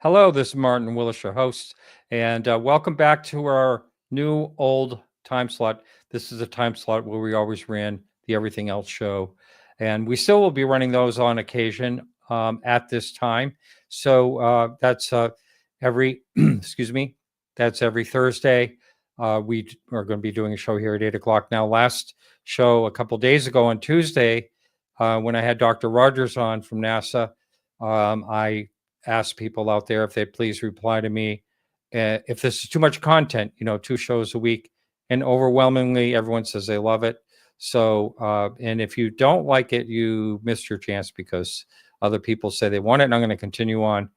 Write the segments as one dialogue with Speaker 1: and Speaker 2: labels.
Speaker 1: Hello, this is Martin Willis, your host, and welcome back to our new old time slot. This is a time slot where we always ran the Everything Else show, and we still will be running those on occasion at this time. So that's every, excuse me, that's every Thursday. We are going to be doing a show here at 8 o'clock. Now, last show a couple days ago on Tuesday, when I had Dr. Rogers on from NASA, I ask people out there if they please reply to me if this is too much content, 2 shows a week, and overwhelmingly everyone says they love it. So and if you don't like it, you missed your chance because other people say they want it, and I'm going to continue on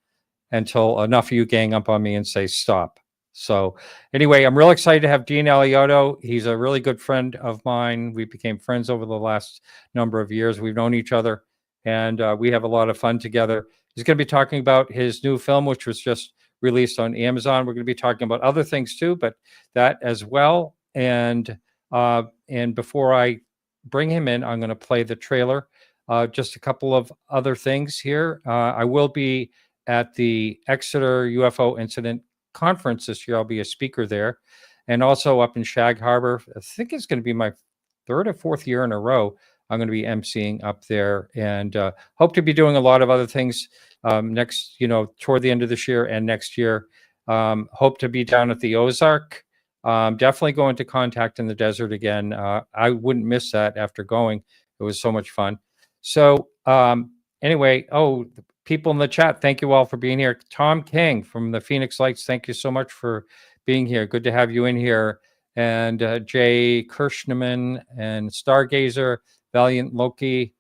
Speaker 1: until enough of you gang up on me and say stop. So anyway, I'm real excited to have Dean Eliotto. He's a really good friend of mine. We became friends over the last number of years. We've known each other, and we have a lot of fun together. He's going to be talking about his new film, which was just released on Amazon. We're going to be talking about other things too, but that as well. And before I bring him in, I'm going to play the trailer. Just a couple of other things here. I will be at the Exeter UFO Incident Conference this year. I'll be a speaker there, and also up in Shag Harbor. I think it's going to be my 3rd or 4th year in a row. I'm going to be emceeing up there, and hope to be doing a lot of other things next, toward the end of this year and next year. Hope to be down at the Ozark. Definitely going to Contact in the Desert again. I wouldn't miss that after going. It was so much fun. So anyway, the people in the chat, thank you all for being here. Tom King from the Phoenix Lights, thank you so much for being here. Good to have you in here. And Jay Kirschneman and Stargazer, Valiant Loki,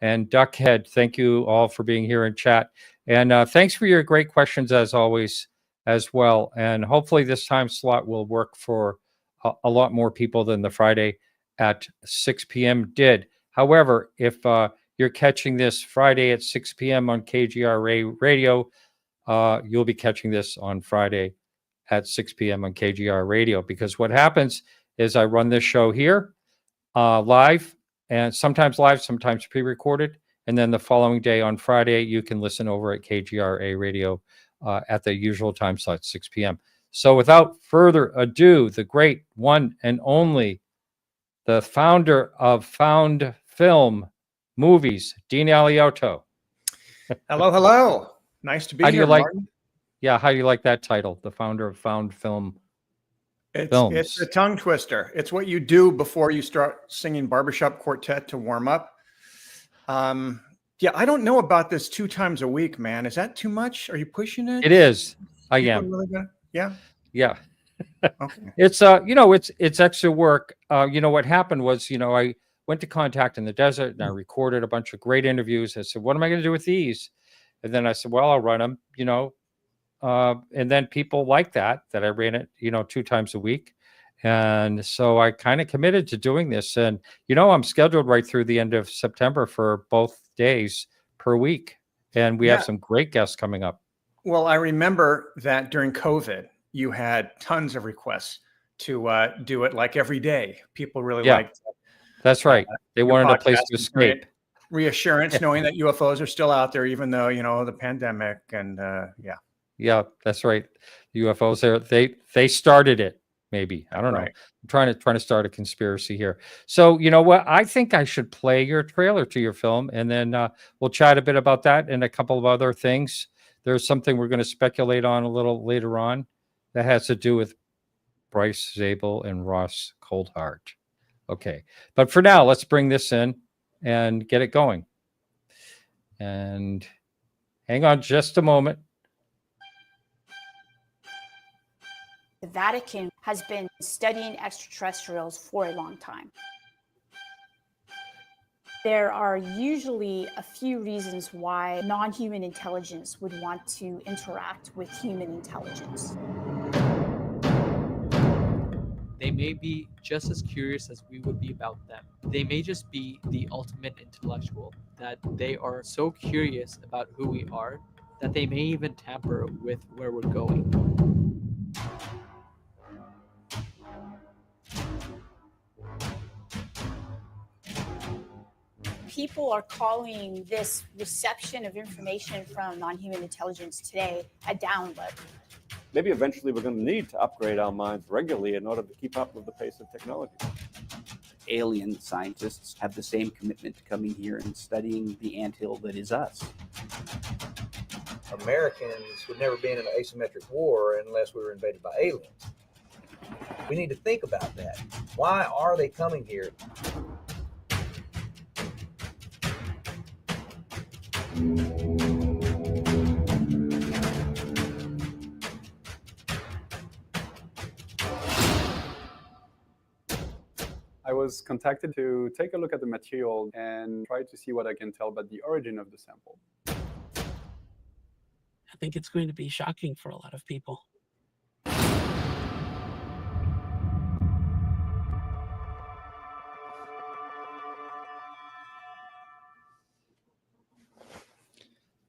Speaker 1: and Duckhead, thank you all for being here in chat. And thanks for your great questions as always as well. And hopefully this time slot will work for a lot more people than the Friday at 6 p.m. did. However, if you're catching this Friday at 6 p.m. on KGR Radio, you'll be catching this on Friday at 6 p.m. on KGR Radio, because what happens is I run this show here live, and sometimes live, sometimes pre-recorded, and then the following day on Friday, you can listen over at KGRA Radio at the usual time slot, 6 p.m. So without further ado, the great one and only, the founder of Found Film Movies, Dean Eliotto.
Speaker 2: Hello, hello. Nice to be here, Martin.
Speaker 1: Yeah, how do you like that title, the founder of Found Film Films?
Speaker 2: It's a tongue twister. It's what you do before you start singing barbershop quartet to warm up. Yeah, I don't know about this 2 times a week, man. Is that too much? Are you pushing it?
Speaker 1: It is. I am.
Speaker 2: Really yeah.
Speaker 1: Yeah.
Speaker 2: Okay.
Speaker 1: It's it's extra work. What happened was, I went to Contact in the Desert and I recorded a bunch of great interviews. I said, what am I going to do with these? And then I said, well, I'll run them, and then people like that I ran it, 2 times a week. And so I kind of committed to doing this. And, I'm scheduled right through the end of September for both days per week. And we have some great guests coming up.
Speaker 2: Well, I remember that during COVID, you had tons of requests to do it like every day. People really liked it.
Speaker 1: That's right. They wanted a place to escape.
Speaker 2: Reassurance, knowing that UFOs are still out there, even though, the pandemic and
Speaker 1: Yeah, that's right. The UFOs, they started it. Maybe. I don't know.
Speaker 2: Right.
Speaker 1: I'm trying to start a conspiracy here. So, you know what? I think I should play your trailer to your film, and then we'll chat a bit about that and a couple of other things. There's something we're going to speculate on a little later on that has to do with Bryce Zabel and Ross Coldhart. Okay. But for now, let's bring this in and get it going. And hang on just a moment.
Speaker 3: The Vatican has been studying extraterrestrials for a long time. There are usually a few reasons why non-human intelligence would want to interact with human intelligence.
Speaker 4: They may be just as curious as we would be about them. They may just be the ultimate intellectual, that they are so curious about who we are that they may even tamper with where we're going.
Speaker 3: people are calling this reception of information from non-human intelligence today a download.
Speaker 5: Maybe eventually we're going to need to upgrade our minds regularly in order to keep up with the pace of technology.
Speaker 6: Alien scientists have the same commitment to coming here and studying the anthill that is us.
Speaker 7: Americans would never be in an asymmetric war unless we were invaded by aliens. We need to think about that. Why are they coming here?
Speaker 8: I was contacted to take a look at the material and try to see what I can tell about the origin of the sample.
Speaker 9: I think it's going to be shocking for a lot of people.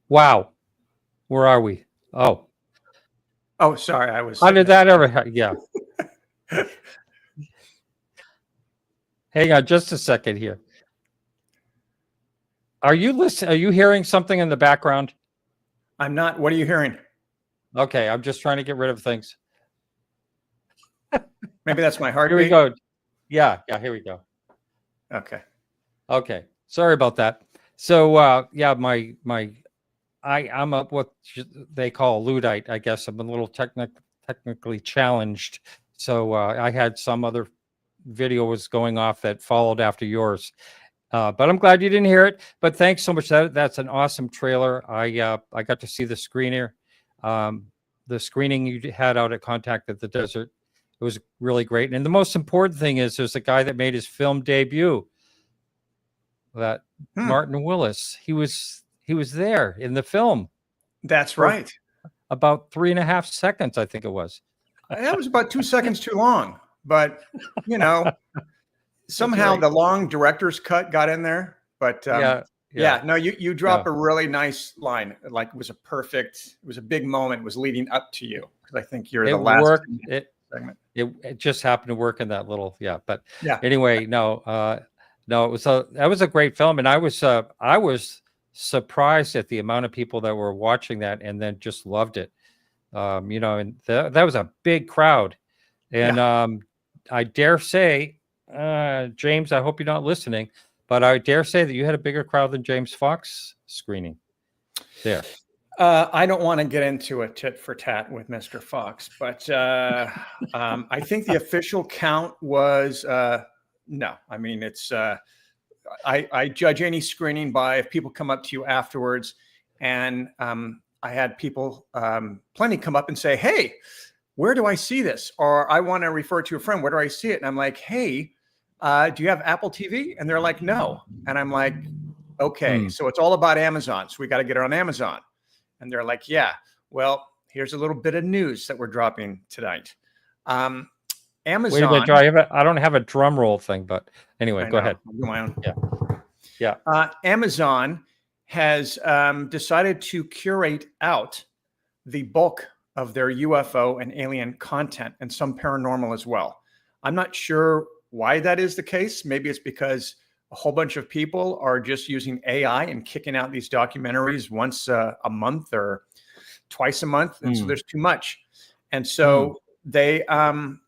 Speaker 1: Wow. Where are we? Oh.
Speaker 2: Oh, sorry. I was.
Speaker 1: How did that ever happen? Yeah. Hang on just a second here. Are you listening? Are you hearing something in the background?
Speaker 2: I'm not. What are you hearing?
Speaker 1: Okay, I'm just trying to get rid of things.
Speaker 2: Maybe that's my
Speaker 1: Here
Speaker 2: heartbeat.
Speaker 1: we go. Yeah, here we go.
Speaker 2: Okay.
Speaker 1: Okay. Sorry about that. So yeah, I'm up what they call a Luddite, I guess. I'm a little technically challenged. So I had some other video was going off that followed after yours. But I'm glad you didn't hear it. But thanks so much. That's an awesome trailer. I got to see the screener, the screening you had out at Contact at the Desert. It was really great. And the most important thing is there's a guy that made his film debut. That Martin Willis. He was there in the film.
Speaker 2: That's right.
Speaker 1: About 3.5 seconds, I think it was.
Speaker 2: That was about 2 seconds too long. But you know, somehow
Speaker 1: right.
Speaker 2: the long director's cut got in there. But yeah. No, you drop a really nice line. Like it was a big moment. It was leading up to you because I think you're the last segment.
Speaker 1: It just happened to work in that little But
Speaker 2: yeah.
Speaker 1: Anyway, no, it was that was a great film, and I was surprised at the amount of people that were watching that and then just loved it. And that was a big crowd, and I dare say, James, I hope you're not listening, but I dare say that you had a bigger crowd than James Fox screening there.
Speaker 2: I don't want to get into a tit for tat with Mr. Fox, but I think the official count was no. I mean, it's I judge any screening by if people come up to you afterwards, and I had people plenty come up and say, "Hey, where do I see this?" Or I want to refer to a friend. Where do I see it? And I'm like, "Hey, do you have Apple TV?" And they're like, "No." And I'm like, "Okay, so it's all about Amazon. So we got to get it on Amazon." And they're like, "Yeah, well, here's a little bit of news that we're dropping tonight." Amazon.
Speaker 1: Wait a minute, I don't have a drum roll thing, but anyway, go ahead.
Speaker 2: I'll do my own.
Speaker 1: Yeah.
Speaker 2: Amazon has decided to curate out the bulk of their UFO and alien content and some paranormal as well. I'm not sure why that is the case. Maybe it's because a whole bunch of people are just using AI and kicking out these documentaries once a month or twice a month. And so there's too much. And so they don't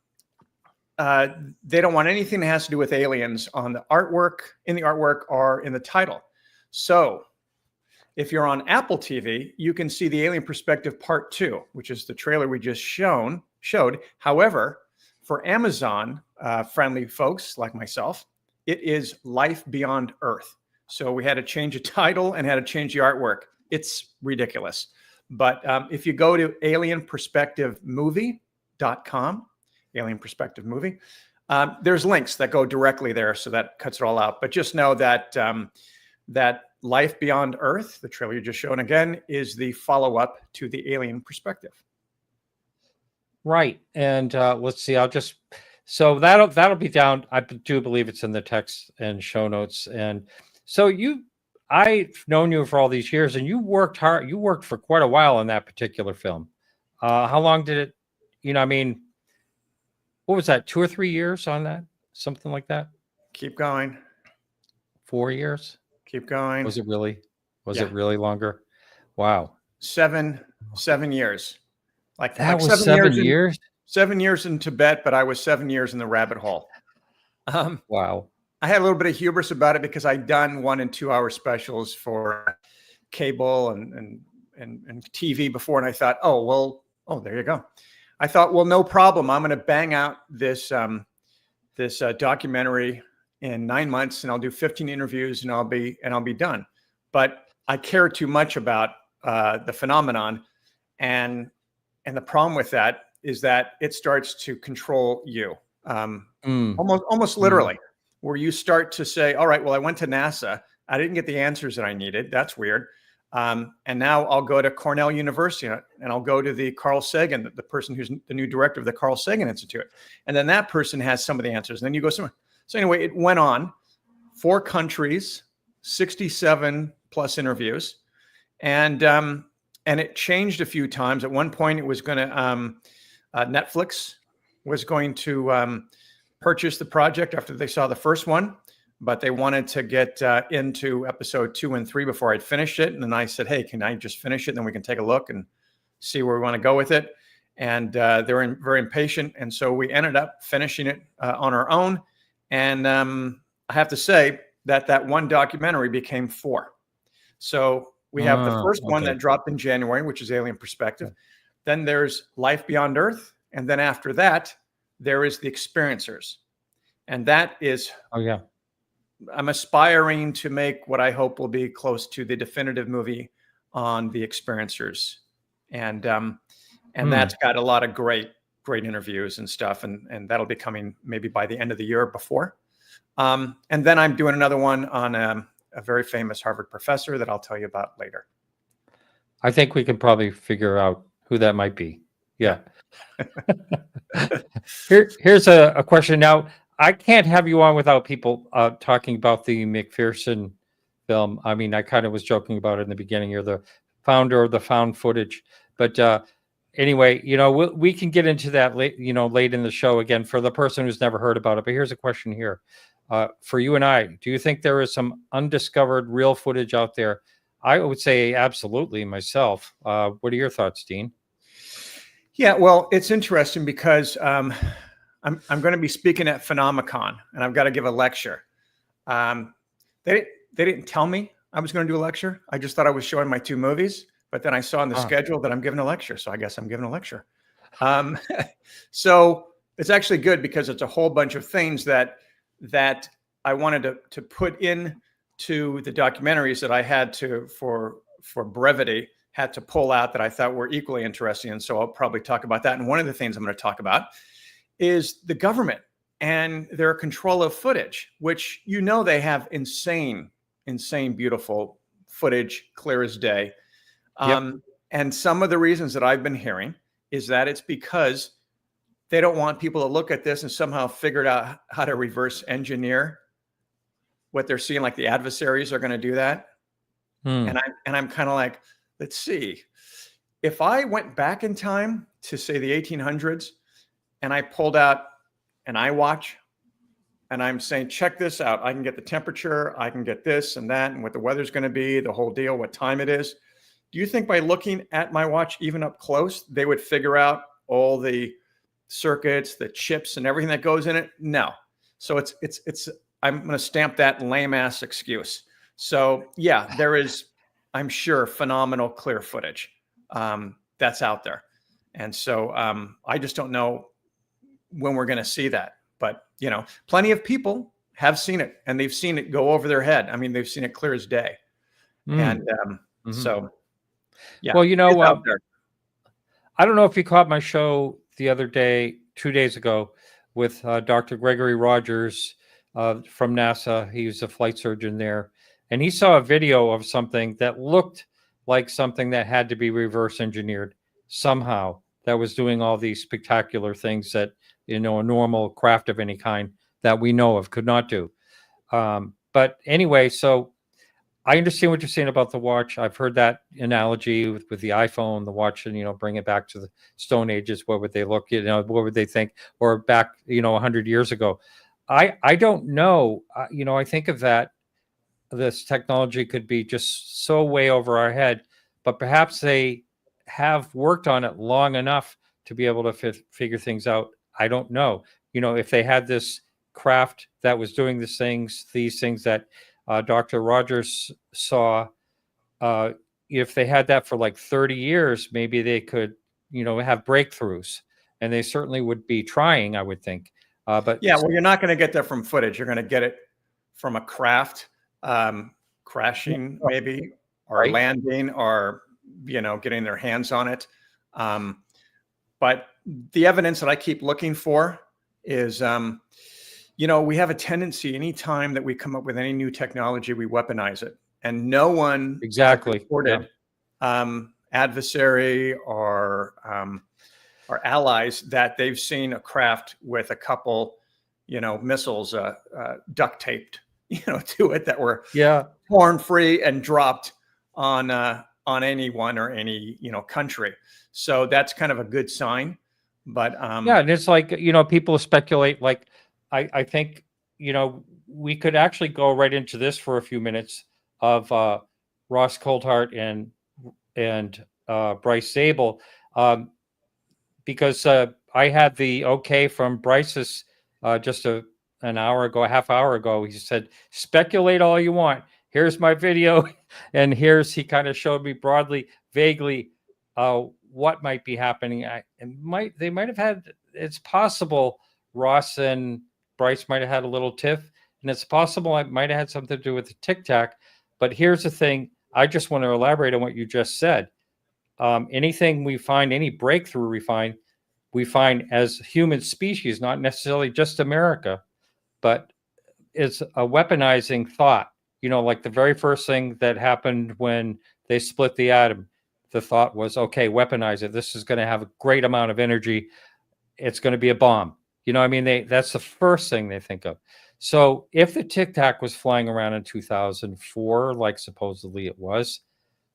Speaker 2: want anything that has to do with aliens on the artwork, or in the title. So if you're on Apple TV, you can see the Alien Perspective Part 2, which is the trailer we just showed. However, for Amazon friendly folks like myself, it is Life Beyond Earth. So we had to change the title and had to change the artwork. It's ridiculous. But if you go to alienperspectivemovie.com, Alien Perspective Movie, there's links that go directly there. So that cuts it all out. But just know that that Life Beyond Earth, the trailer you just shown again, is the follow-up to the Alien Perspective.
Speaker 1: Right. And let's see, so that'll be down. I do believe it's in the text and show notes. And so I've known you for all these years, and you worked hard. You worked for quite a while on that particular film. How long did it, what was that? 2 or 3 years on that? Something like that?
Speaker 2: Keep going.
Speaker 1: 4 years?
Speaker 2: Keep going.
Speaker 1: Was it really? Was
Speaker 2: Yeah.
Speaker 1: it really longer? Wow.
Speaker 2: 7 years.
Speaker 1: That was
Speaker 2: 7 years
Speaker 1: 7 years?
Speaker 2: 7 years in Tibet, but I was 7 years in the rabbit hole.
Speaker 1: Wow.
Speaker 2: I had a little bit of hubris about it because I'd done 1 and 2 hour specials for cable and TV before, and I thought, there you go. I thought, well, no problem. I'm going to bang out this documentary in 9 months, and I'll do 15 interviews, and I'll be done. But I care too much about the phenomenon, and the problem with that is that it starts to control you, almost literally, where you start to say, all right, well, I went to NASA. I didn't get the answers that I needed. That's weird. And now I'll go to Cornell University and I'll go to the Carl Sagan, the person who's the new director of the Carl Sagan Institute. And then that person has some of the answers. And then you go somewhere. So anyway, it went on 4 countries, 67 plus interviews. And it changed a few times. At one point it was going to, Netflix was going to purchase the project after they saw the first one, but they wanted to get into episode 2 and 3 before I'd finished it. And then I said, hey, can I just finish it? And then we can take a look and see where we want to go with it. And they were very impatient. And so we ended up finishing it on our own. And I have to say that one documentary became 4. So we have the first one that dropped in January, which is Alien Perspective. Then there's Life Beyond Earth. And then after that, there is The Experiencers. And that is, I'm aspiring to make what I hope will be close to the definitive movie on The Experiencers. And that's got a lot of great interviews and stuff. And that'll be coming maybe by the end of the year or before. And then I'm doing another one on a very famous Harvard professor that I'll tell you about later.
Speaker 1: I think we can probably figure out who that might be. Yeah. Here's a question. Now, I can't have you on without people talking about the McPherson film. I mean, I kind of was joking about it in the beginning. You're the founder of the found footage. But anyway, we can get into that late in the show again for the person who's never heard about it. But here's a question here. For you and I, do you think there is some undiscovered real footage out there? I would say absolutely myself. What are your thoughts, Dean?
Speaker 2: Yeah, well, it's interesting because I'm going to be speaking at Phenomenon, and I've got to give a lecture. They didn't tell me I was going to do a lecture. I just thought I was showing my 2 movies, but then I saw on the schedule that I'm giving a lecture, so I guess I'm giving a lecture. So it's actually good because it's a whole bunch of things that I wanted to put into the documentaries that I had to, for brevity, had to pull out that I thought were equally interesting. And so I'll probably talk about that. And one of the things I'm going to talk about is the government and their control of footage, which, they have insane, beautiful footage, clear as day. And some of the reasons that I've been hearing is that it's because they don't want people to look at this and somehow figure out how to reverse engineer what they're seeing, like the adversaries are going to do that. And I'm kind of like, let's see, if I went back in time to say the 1800s and I pulled out an iWatch and I'm saying, check this out. I can get the temperature, I can get this and that, and what the weather's going to be, the whole deal, what time it is. Do you think by looking at my watch, even up close, they would figure out all the circuits, the chips and everything that goes in it? No. So I'm going to stamp that lame ass excuse. So yeah, there is, I'm sure, phenomenal clear footage that's out there. And so I just don't know when we're going to see that. But, plenty of people have seen it and they've seen it go over their head. I mean, they've seen it clear as day. And so, yeah.
Speaker 1: Well, I don't know if you caught my show the other day, 2 days ago, with Dr. Gregory Rogers from NASA. He was a flight surgeon there. And he saw a video of something that looked like something that had to be reverse engineered somehow, that was doing all these spectacular things that, a normal craft of any kind that we know of could not do. But anyway, so I understand what you're saying about the watch. I've heard that analogy with the iPhone, the watch, and, bring it back to the Stone Ages. What would they look, what would they think? Or back, 100 years ago. I don't know. I think of that. this technology could be just so way over our head, but perhaps they have worked on it long enough to be able to figure things out. I don't know. If they had this craft that was doing these things that Dr. Rogers saw, if they had that for like 30 years, maybe they could, have breakthroughs, and they certainly would be trying, I would think. But
Speaker 2: yeah, well, you're not going to get that from footage. You're going to get it from a craft crashing, maybe, or
Speaker 1: right.
Speaker 2: landing, or getting their hands on it. But the evidence that I keep looking for is, we have a tendency, anytime that we come up with any new technology, we weaponize it, and no one
Speaker 1: Exactly.
Speaker 2: reported adversary or allies that they've seen a craft with a couple, missiles duct taped, to it, that were torn free and dropped on anyone or any country. So that's kind of a good sign. But
Speaker 1: and it's like, people speculate. Like, I think we could actually go right into this for a few minutes of Ross Coulthart and Bryce Zabel, because I had the okay from Bryce's just an hour ago, a half hour ago. He said, speculate all you want. Here's my video. And he kind of showed me broadly, vaguely, what might be happening. They might have had, it's possible Ross and Bryce might have had a little tiff, and it's possible I might have had something to do with the Tic Tac. But here's the thing. I just want to elaborate on what you just said. Anything we find, any breakthrough we find as human species, not necessarily just America, but it's a weaponizing thought. Like the very first thing that happened when they split the atom, the thought was, okay, weaponize it. This is going to have a great amount of energy. It's going to be a bomb. That's the first thing they think of. So if the Tic Tac was flying around in 2004, like supposedly it was,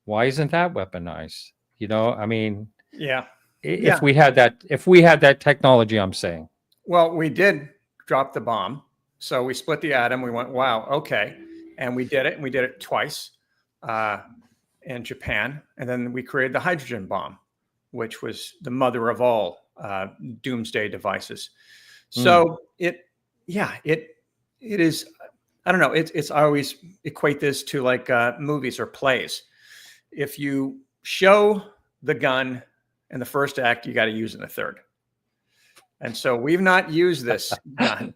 Speaker 1: why isn't that weaponized?
Speaker 2: Yeah.
Speaker 1: If we had that technology, I'm saying.
Speaker 2: Well, we did drop the bomb. So we split the atom. We went, wow, okay. And we did it. And we did it twice in Japan. And then we created the hydrogen bomb, which was the mother of all doomsday devices. So it is, I don't know. I always equate this to like movies or plays. If you show the gun in the first act, you got to use it in the third. And so we've not used this gun,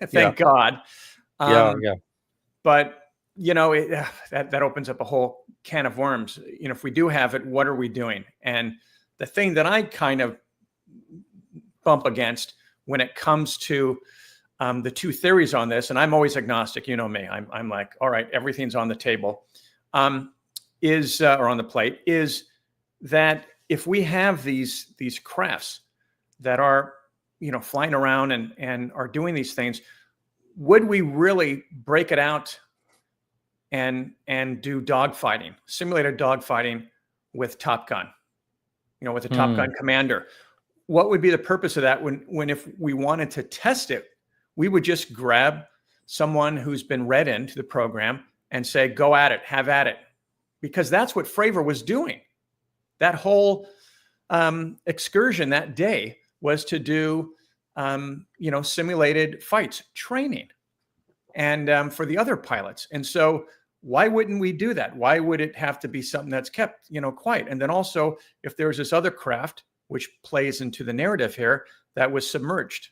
Speaker 2: thank God. But that opens up a whole can of worms. If we do have it, what are we doing? And the thing that I kind of bump against when it comes to the two theories on this, and I'm always agnostic, me. I'm like, all right, everything's on the table, or on the plate, is that if we have these crafts that are flying around and are doing these things, would we really break it out and do dogfighting, simulated dogfighting with Top Gun, with a Top Gun commander? What would be the purpose of that when if we wanted to test it, we would just grab someone who's been read into the program and say, go at it, have at it. Because that's what Fravor was doing. That whole excursion that day was to do, simulated fights, training, and for the other pilots. And so why wouldn't we do that? Why would it have to be something that's kept, quiet? And then also, if there's this other craft, which plays into the narrative here, that was submerged,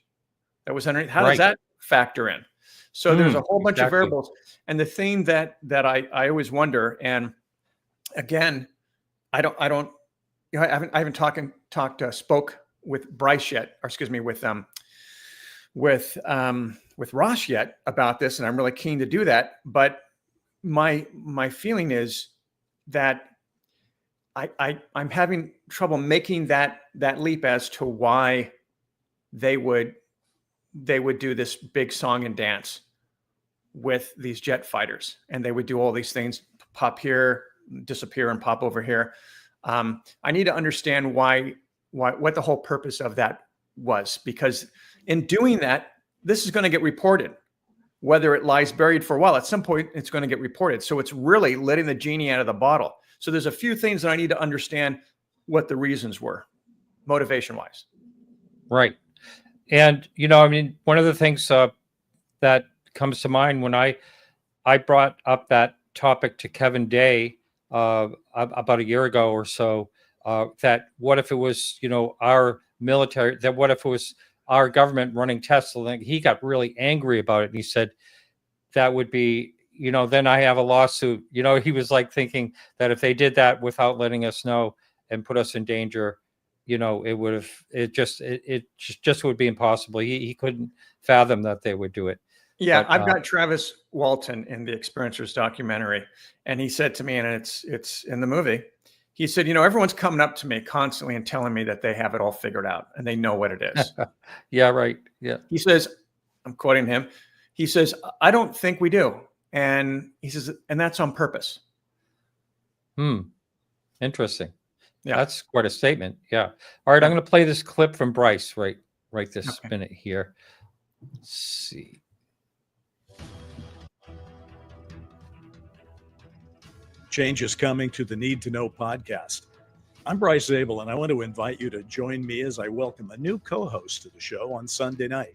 Speaker 2: that was underneath, how does that factor in? So there's a whole bunch of variables. And the thing that I always wonder, and again, I haven't spoke with Bryce yet, or excuse me, with Ross yet about this, and I'm really keen to do that. But my feeling is that I'm having trouble making that leap as to why they would do this big song and dance with these jet fighters, and they would do all these things, pop here, disappear, and pop over here. I need to understand what the whole purpose of that was, because in doing that, this is going to get reported. whether it lies buried for a while, at some point it's going to get reported. So it's really letting the genie out of the bottle. So there's a few things that I need to understand what the reasons were, motivation wise.
Speaker 1: Right. And, I mean, one of the things that comes to mind when I brought up that topic to Kevin Day about a year ago or so, that what if it was, our military, that what if it was our government running tests? He got really angry about it. And he said that would be, then I have a lawsuit. He was like thinking that if they did that without letting us know and put us in danger, it just would be impossible. He couldn't fathom that they would do it.
Speaker 2: Yeah,
Speaker 1: But,
Speaker 2: I've got Travis Walton in the Experiencers documentary, and he said to me, and it's in the movie, he said, everyone's coming up to me constantly and telling me that they have it all figured out and they know what it is.
Speaker 1: Yeah, right. Yeah.
Speaker 2: He says, I'm quoting him, he says, I don't think we do. And he says, and that's on purpose.
Speaker 1: Interesting.
Speaker 2: Yeah.
Speaker 1: That's quite a statement. Yeah. All right, I'm going to play this clip from Bryce right this minute here. Let's see.
Speaker 10: Change is coming to the Need to Know podcast. I'm Bryce Zabel, and I want to invite you to join me as I welcome a new co-host to the show on Sunday night.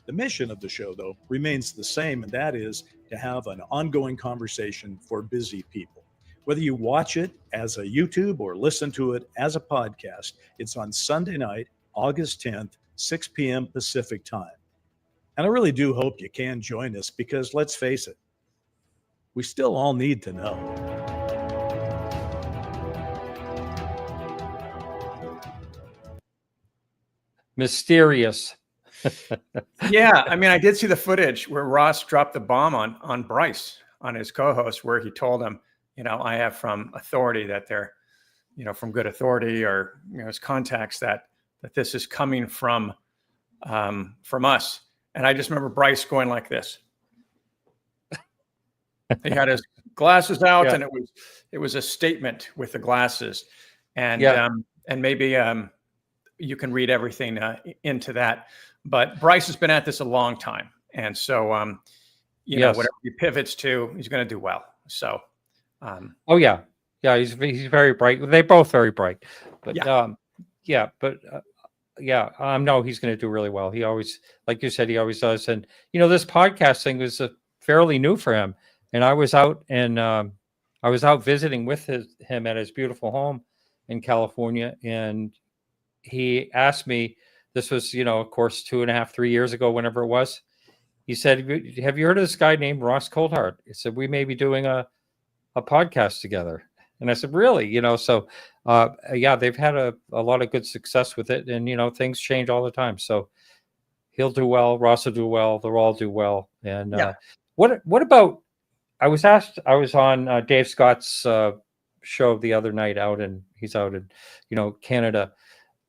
Speaker 10: The mission of the show, though, remains the same, and that is to have an ongoing conversation for busy people. Whether you watch it as a YouTube or listen to it as a podcast, it's on Sunday night, August 10th, 6 p.m. Pacific time. And I really do hope you can join us because, let's face it, we still all need to know.
Speaker 1: Mysterious.
Speaker 2: Yeah, I mean, I did see the footage where Ross dropped the bomb on Bryce, on his co-host, where he told him, I have from authority that they're, from good authority or his contacts that this is coming from us. And I just remember Bryce going like this. He had his glasses out, and it was a statement with the glasses, and maybe you can read everything into that. But Bryce has been at this a long time, and so whatever he pivots to, he's going to do well. So,
Speaker 1: he's very bright. They're both very bright, but no, he's going to do really well. He always, like you said, he always does. And this podcast thing was fairly new for him. And I was out visiting with him at his beautiful home in California, and he asked me. This was, of course, 2.5, 3 years ago, whenever it was. He said, "Have you heard of this guy named Ross Coulthart?" He said, "We may be doing a podcast together." And I said, "Really?" So they've had a lot of good success with it, and things change all the time. So he'll do well. Ross will do well. They'll all do well. And what about? I was on Dave Scott's show the other night he's out in, Canada,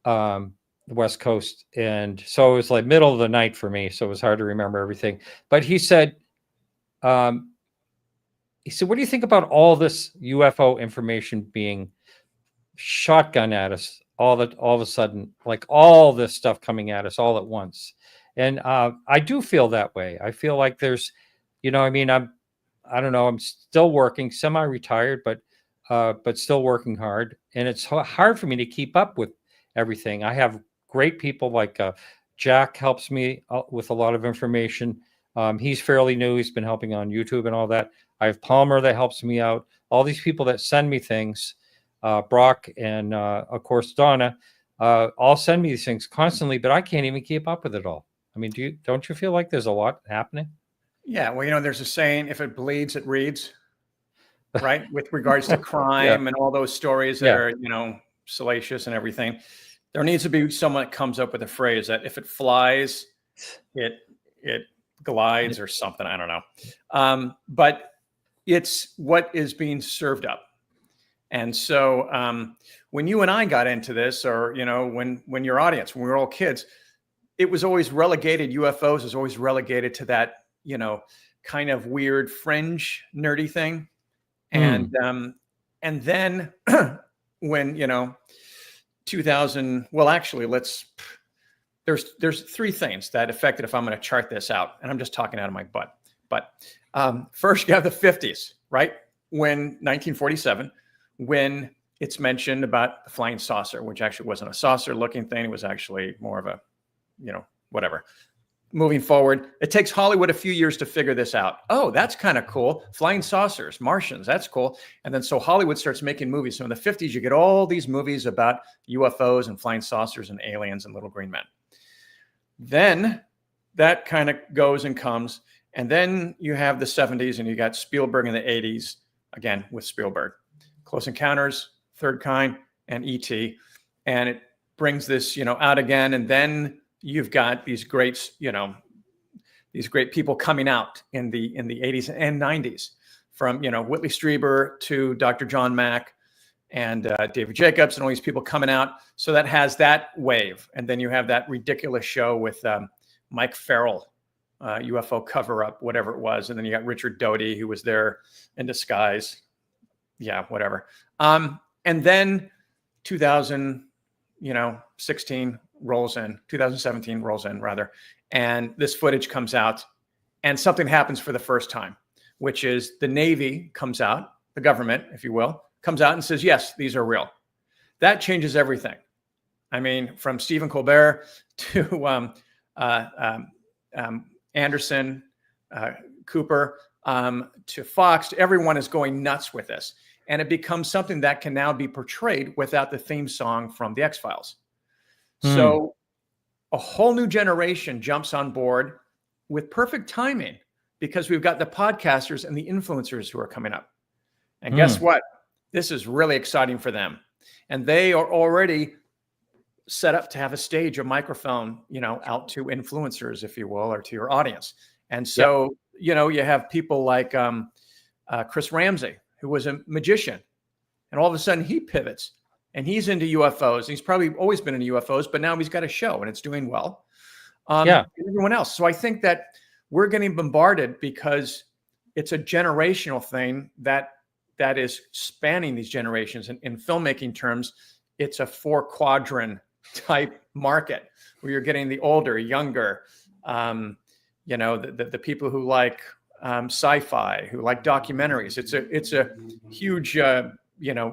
Speaker 1: the West Coast. And so it was like middle of the night for me. So it was hard to remember everything. But he said, what do you think about all this UFO information being shotgun at us all of a sudden, like all this stuff coming at us all at once? And I do feel that way. I feel like there's, I don't know. I'm still working, semi-retired, but still working hard, and it's hard for me to keep up with everything. I have great people like Jack helps me with a lot of information. He's fairly new. He's been helping on YouTube and all that. I have Palmer that helps me out. All these people that send me things, Brock and of course Donna, all send me these things constantly, but I can't even keep up with it all. I mean, don't you feel like there's a lot happening?
Speaker 2: Yeah, well, there's a saying, if it bleeds, it reads, right? With regards to crime and all those stories that are, salacious and everything. There needs to be someone that comes up with a phrase that if it flies, it glides or something. I don't know. But it's what is being served up. And so when you and I got into this, or, when your audience, when we were all kids, it was always relegated. UFOs was always relegated to that, kind of weird fringe nerdy thing. And then when, 2000, well, actually there's three things that affected, if I'm going to chart this out, and I'm just talking out of my butt. But first you have the 50s, right? When 1947, when it's mentioned about the flying saucer, which actually wasn't a saucer looking thing. It was actually more of a, whatever. Moving forward, it takes Hollywood a few years to figure this out. Oh, that's kind of cool. Flying saucers, Martians, that's cool. And then so Hollywood starts making movies. So in the 50s, you get all these movies about UFOs and flying saucers and aliens and little green men. Then that kind of goes and comes. And then you have the 70s and you got Spielberg in the 80s, again, with Spielberg. Close Encounters, Third Kind, and E.T. And it brings this, out again. And then you've got these great, these great people coming out in the 80s and 90s, from, Whitley Strieber to Dr. John Mack and David Jacobs and all these people coming out. So that has that wave. And then you have that ridiculous show with Mike Farrell, UFO cover-up, whatever it was. And then you got Richard Doty, who was there in disguise. Yeah, whatever. And then 2017 rolls in rather. And this footage comes out and something happens for the first time, which is the Navy comes out, the government, if you will, comes out and says, yes, these are real. That changes everything. I mean, from Stephen Colbert to Anderson, Cooper, to Fox, to everyone is going nuts with this. And it becomes something that can now be portrayed without the theme song from The X-Files. So a whole new generation jumps on board with perfect timing, because we've got the podcasters and the influencers who are coming up. And guess what? This is really exciting for them. And they are already set up to have a stage, a microphone, out to influencers, if you will, or to your audience. And so, you have people like Chris Ramsey, who was a magician. And all of a sudden he pivots and he's into UFOs. He's probably always been into UFOs, but now he's got a show and it's doing well. And everyone else. So I think that we're getting bombarded because it's a generational thing that is spanning these generations. And in filmmaking terms, it's a 4-quadrant type market where you're getting the older, younger, the people who like sci-fi, who like documentaries. It's a huge,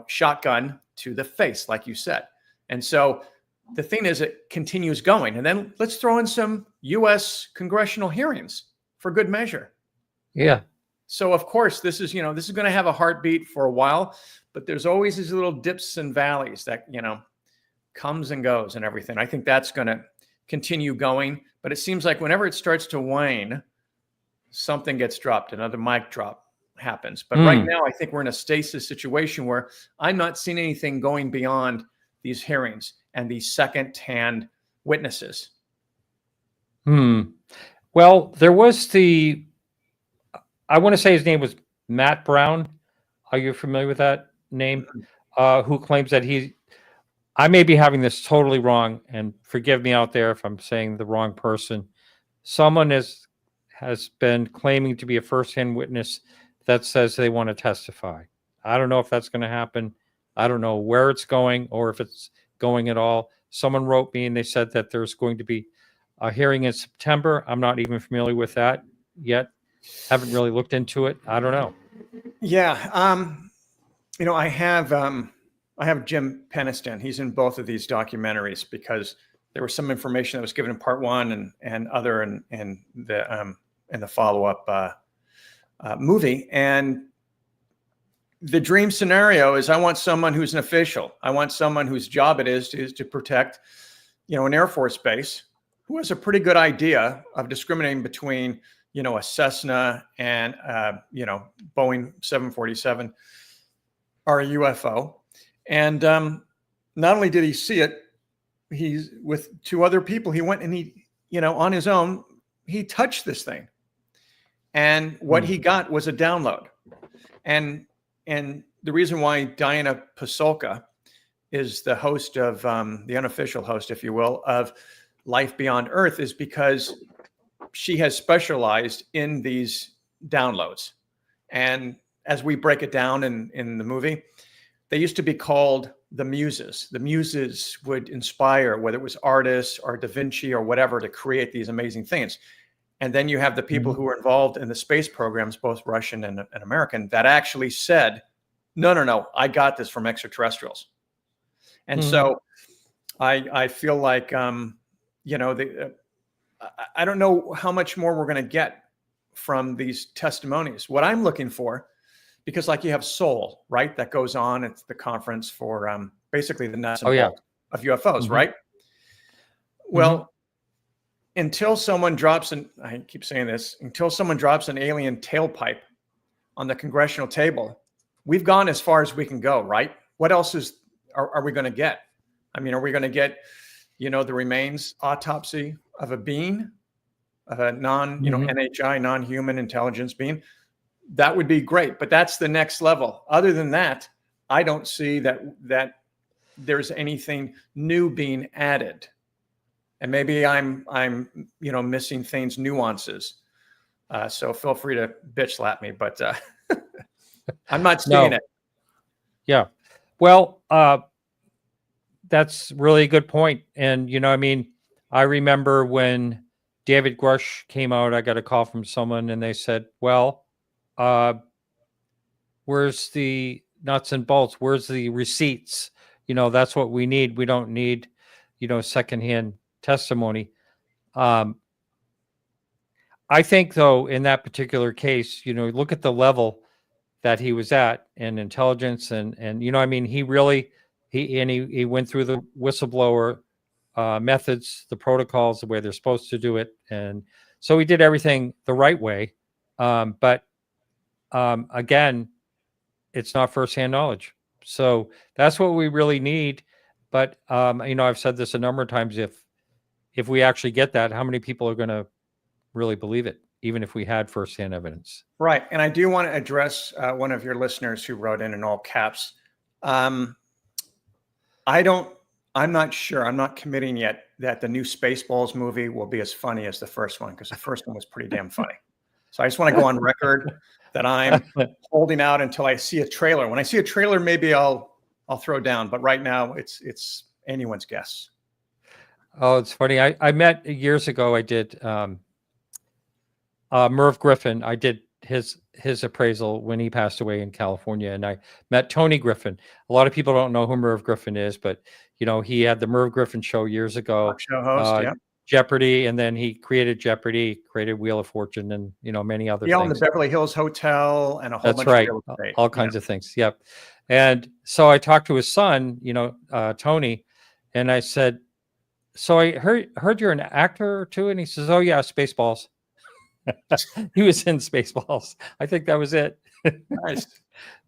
Speaker 2: shotgun to the face, like you said. And so the thing is, it continues going. And then let's throw in some U.S. congressional hearings for good measure.
Speaker 1: Yeah.
Speaker 2: So of course, this is going to have a heartbeat for a while, but there's always these little dips and valleys that, comes and goes and everything. I think that's going to continue going, but it seems like whenever it starts to wane, something gets dropped, another mic drop happens. But right now, I think we're in a stasis situation where I'm not seeing anything going beyond these hearings and these second-hand witnesses.
Speaker 1: Well, there was I want to say his name was Matt Brown. Are you familiar with that name? Who claims that I may be having this totally wrong, and forgive me out there if I'm saying the wrong person. Someone has been claiming to be a first-hand witness that says they want to testify. I don't know if that's going to happen. I don't know where it's going or if it's going at all. Someone wrote me and they said that there's going to be a hearing in September. I'm not even familiar with that yet. Haven't really looked into it. I don't know.
Speaker 2: Yeah. I have Jim Peniston. He's in both of these documentaries because there was some information that was given in part one and other in the follow-up movie. And the dream scenario is I want someone who's an official. I want someone whose job it is to protect, an Air Force base, who has a pretty good idea of discriminating between, a Cessna and, Boeing 747 or a UFO. And not only did he see it, he's with 2 other people. He went and he, on his own, he touched this thing. And what he got was a download. And the reason why Diana Pasulka is the host of the unofficial host, if you will, of Life Beyond Earth is because she has specialized in these downloads. And as we break it down in the movie, they used to be called the muses. The muses would inspire, whether it was artists or Da Vinci or whatever, to create these amazing things. And then you have the people who were involved in the space programs, both Russian and American, that actually said, no, I got this from extraterrestrials. And so I feel like, you know, I don't know how much more we're going to get from these testimonies. What I'm looking for, because like you have Seoul, right? That goes on. It's the conference for basically the nuts and bolts of UFOs, right? Well, until someone drops I keep saying this, until someone drops an alien tailpipe on the congressional table, we've gone as far as we can go, right? What else are we going to get? I mean, are we going to get, you know, the remains autopsy of a being, of a NHI, non-human intelligence being? That would be great, but that's the next level. Other than that, I don't see that there's anything new being added. And maybe I'm you know, missing things, nuances. So feel free to bitch slap me, but I'm not seeing it.
Speaker 1: Yeah. Well, that's really a good point. And, you know, I mean, I remember when David Grush came out, I got a call from someone and they said, well, where's the nuts and bolts? Where's the receipts? You know, that's what we need. We don't need, you know, secondhand testimony. I think, though, in that particular case, you know, look at the level that he was at in intelligence, and you know, I mean, he really he went through the whistleblower methods, the protocols, the way they're supposed to do it, and so he did everything the right way. But again, it's not firsthand knowledge, so that's what we really need. But you know, I've said this a number of times. If we actually get that, how many people are going to really believe it, even if we had firsthand evidence?
Speaker 2: Right. And I do want to address one of your listeners who wrote in all caps. I'm not sure. I'm not committing yet that the new Spaceballs movie will be as funny as the first one, because the first one was pretty damn funny. So I just want to go on record that I'm holding out until I see a trailer. When I see a trailer, maybe I'll throw down. But right now, it's anyone's guess.
Speaker 1: Oh, it's funny. I met years ago. I did Merv Griffin. I did his appraisal when he passed away in California, and I met Tony Griffin. A lot of people don't know who Merv Griffin is, but you know, he had the Merv Griffin show years ago.
Speaker 2: Talk show host, yeah.
Speaker 1: Jeopardy, and then he created Jeopardy, created Wheel of Fortune, and you know, many other
Speaker 2: things. He owned the
Speaker 1: things.
Speaker 2: Beverly Hills Hotel and a whole bunch of real estate.
Speaker 1: All kinds of things. Yep. And so I talked to his son, you know, Tony, and I said, so I heard you're an actor too, and he says, oh yeah, Spaceballs. He was in Spaceballs. I think that was it.
Speaker 2: Nice.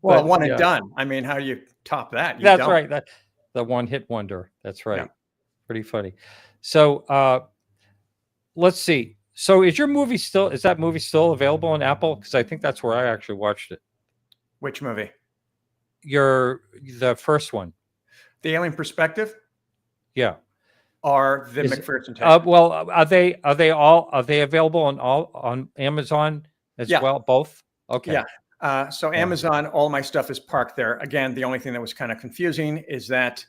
Speaker 2: Well, one and done. I mean, how do you top that?
Speaker 1: That's right. That the one hit wonder. That's right. Yeah. Pretty funny. So let's see. So is that movie still available on Apple? Because I think that's where I actually watched it.
Speaker 2: Which movie?
Speaker 1: The first one.
Speaker 2: The Alien Perspective?
Speaker 1: Yeah.
Speaker 2: Or the McPherson Tape?
Speaker 1: Well, are they available on Amazon as well? Both? Okay.
Speaker 2: Yeah. So Amazon, all my stuff is parked there. Again, the only thing that was kind of confusing is that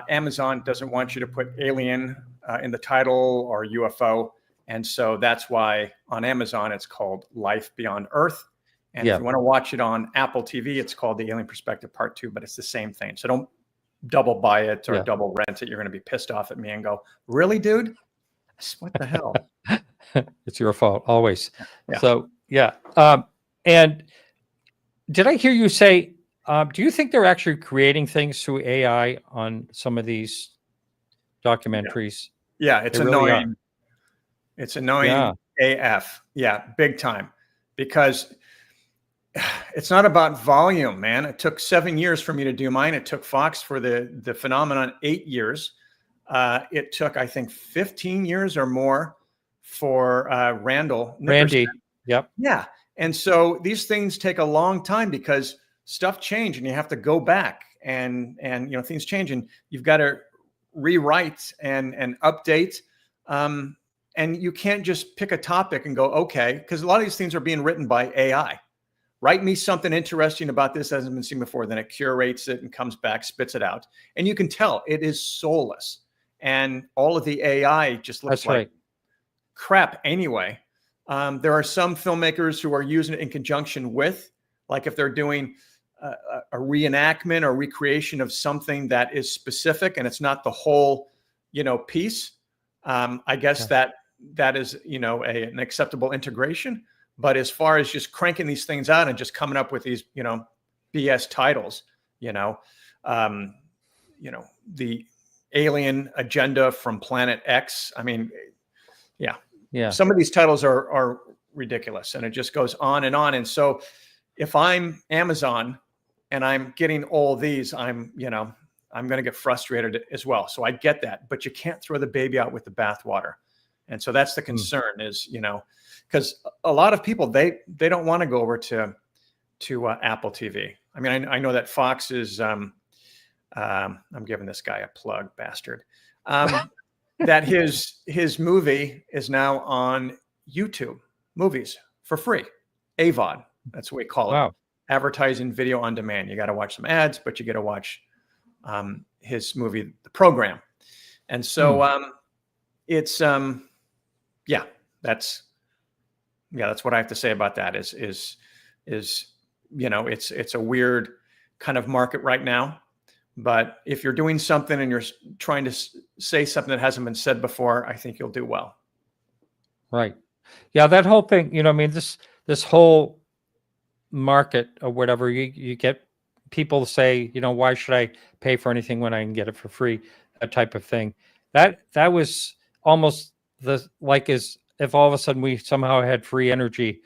Speaker 2: Amazon doesn't want you to put alien in the title or UFO. And so that's why on Amazon, it's called Life Beyond Earth. And if you want to watch it on Apple TV, it's called The Alien Perspective Part 2, but it's the same thing. So don't double buy it or double rent it. You're going to be pissed off at me and go, really, dude? What the hell?
Speaker 1: It's your fault always. Yeah. So, and did I hear you say, do you think they're actually creating things through AI on some of these documentaries?
Speaker 2: Yeah, it's annoying. It's annoying AF. Yeah, big time. Because it's not about volume, man. It took 7 years for me to do mine. It took Fox for the phenomenon 8 years. It took, I think, 15 years or more for Randy.
Speaker 1: Yep.
Speaker 2: Yeah. And so these things take a long time because stuff change and you have to go back and you know, things change and you've got to rewrite and update. And you can't just pick a topic and go, okay, because a lot of these things are being written by AI. Write me something interesting about this that hasn't been seen before. Then it curates it and comes back, spits it out. And you can tell it is soulless. And all of the AI just looks like crap anyway. There are some filmmakers who are using it in conjunction with, like if they're doing a reenactment or recreation of something that is specific and it's not the whole, piece. I guess that is, an acceptable integration. But as far as just cranking these things out and just coming up with these, BS titles, the alien agenda from Planet X. I mean, yeah. Some of these titles are ridiculous, and it just goes on and on. And so if I'm Amazon and I'm getting all these, I'm going to get frustrated as well. So I get that, but you can't throw the baby out with the bathwater. And so that's the concern is, because a lot of people, they don't want to go over to Apple TV. I mean, I know that Fox is, I'm giving this guy a plug, bastard. That his movie is now on YouTube movies for free. AVOD, that's what we call it. Advertising video on demand. You got to watch some ads, but you get to watch his movie, The Program. And so it's that's what I have to say about that is it's a weird kind of market right now. But if you're doing something and you're trying to say something that hasn't been said before, I think you'll do well.
Speaker 1: Right. Yeah, that whole thing, this whole market or whatever, you get people say, why should I pay for anything when I can get it for free? That type of thing. That was almost as if all of a sudden we somehow had free energy.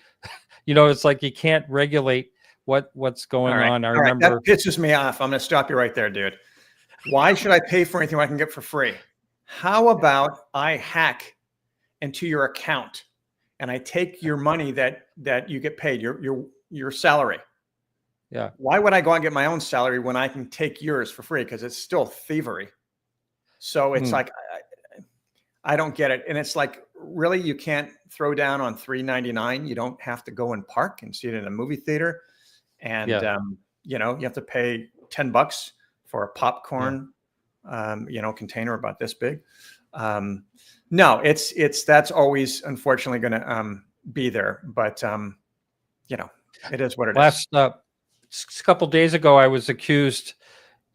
Speaker 1: It's like you can't regulate what's going on. I remember
Speaker 2: that pisses me off. I'm going to stop you right there, dude. Why should I pay for anything I can get for free? How about I hack into your account and I take your money that you get paid, your salary?
Speaker 1: Yeah.
Speaker 2: Why would I go out and get my own salary when I can take yours for free? Because it's still thievery. So it's like I don't get it. And it's like, really, you can't throw down on $3.99. You don't have to go and park and see it in a movie theater. And, you have to pay $10 for a popcorn, container about this big. No, that's always unfortunately going to be there. But, it is what it is.
Speaker 1: A couple of days ago, I was accused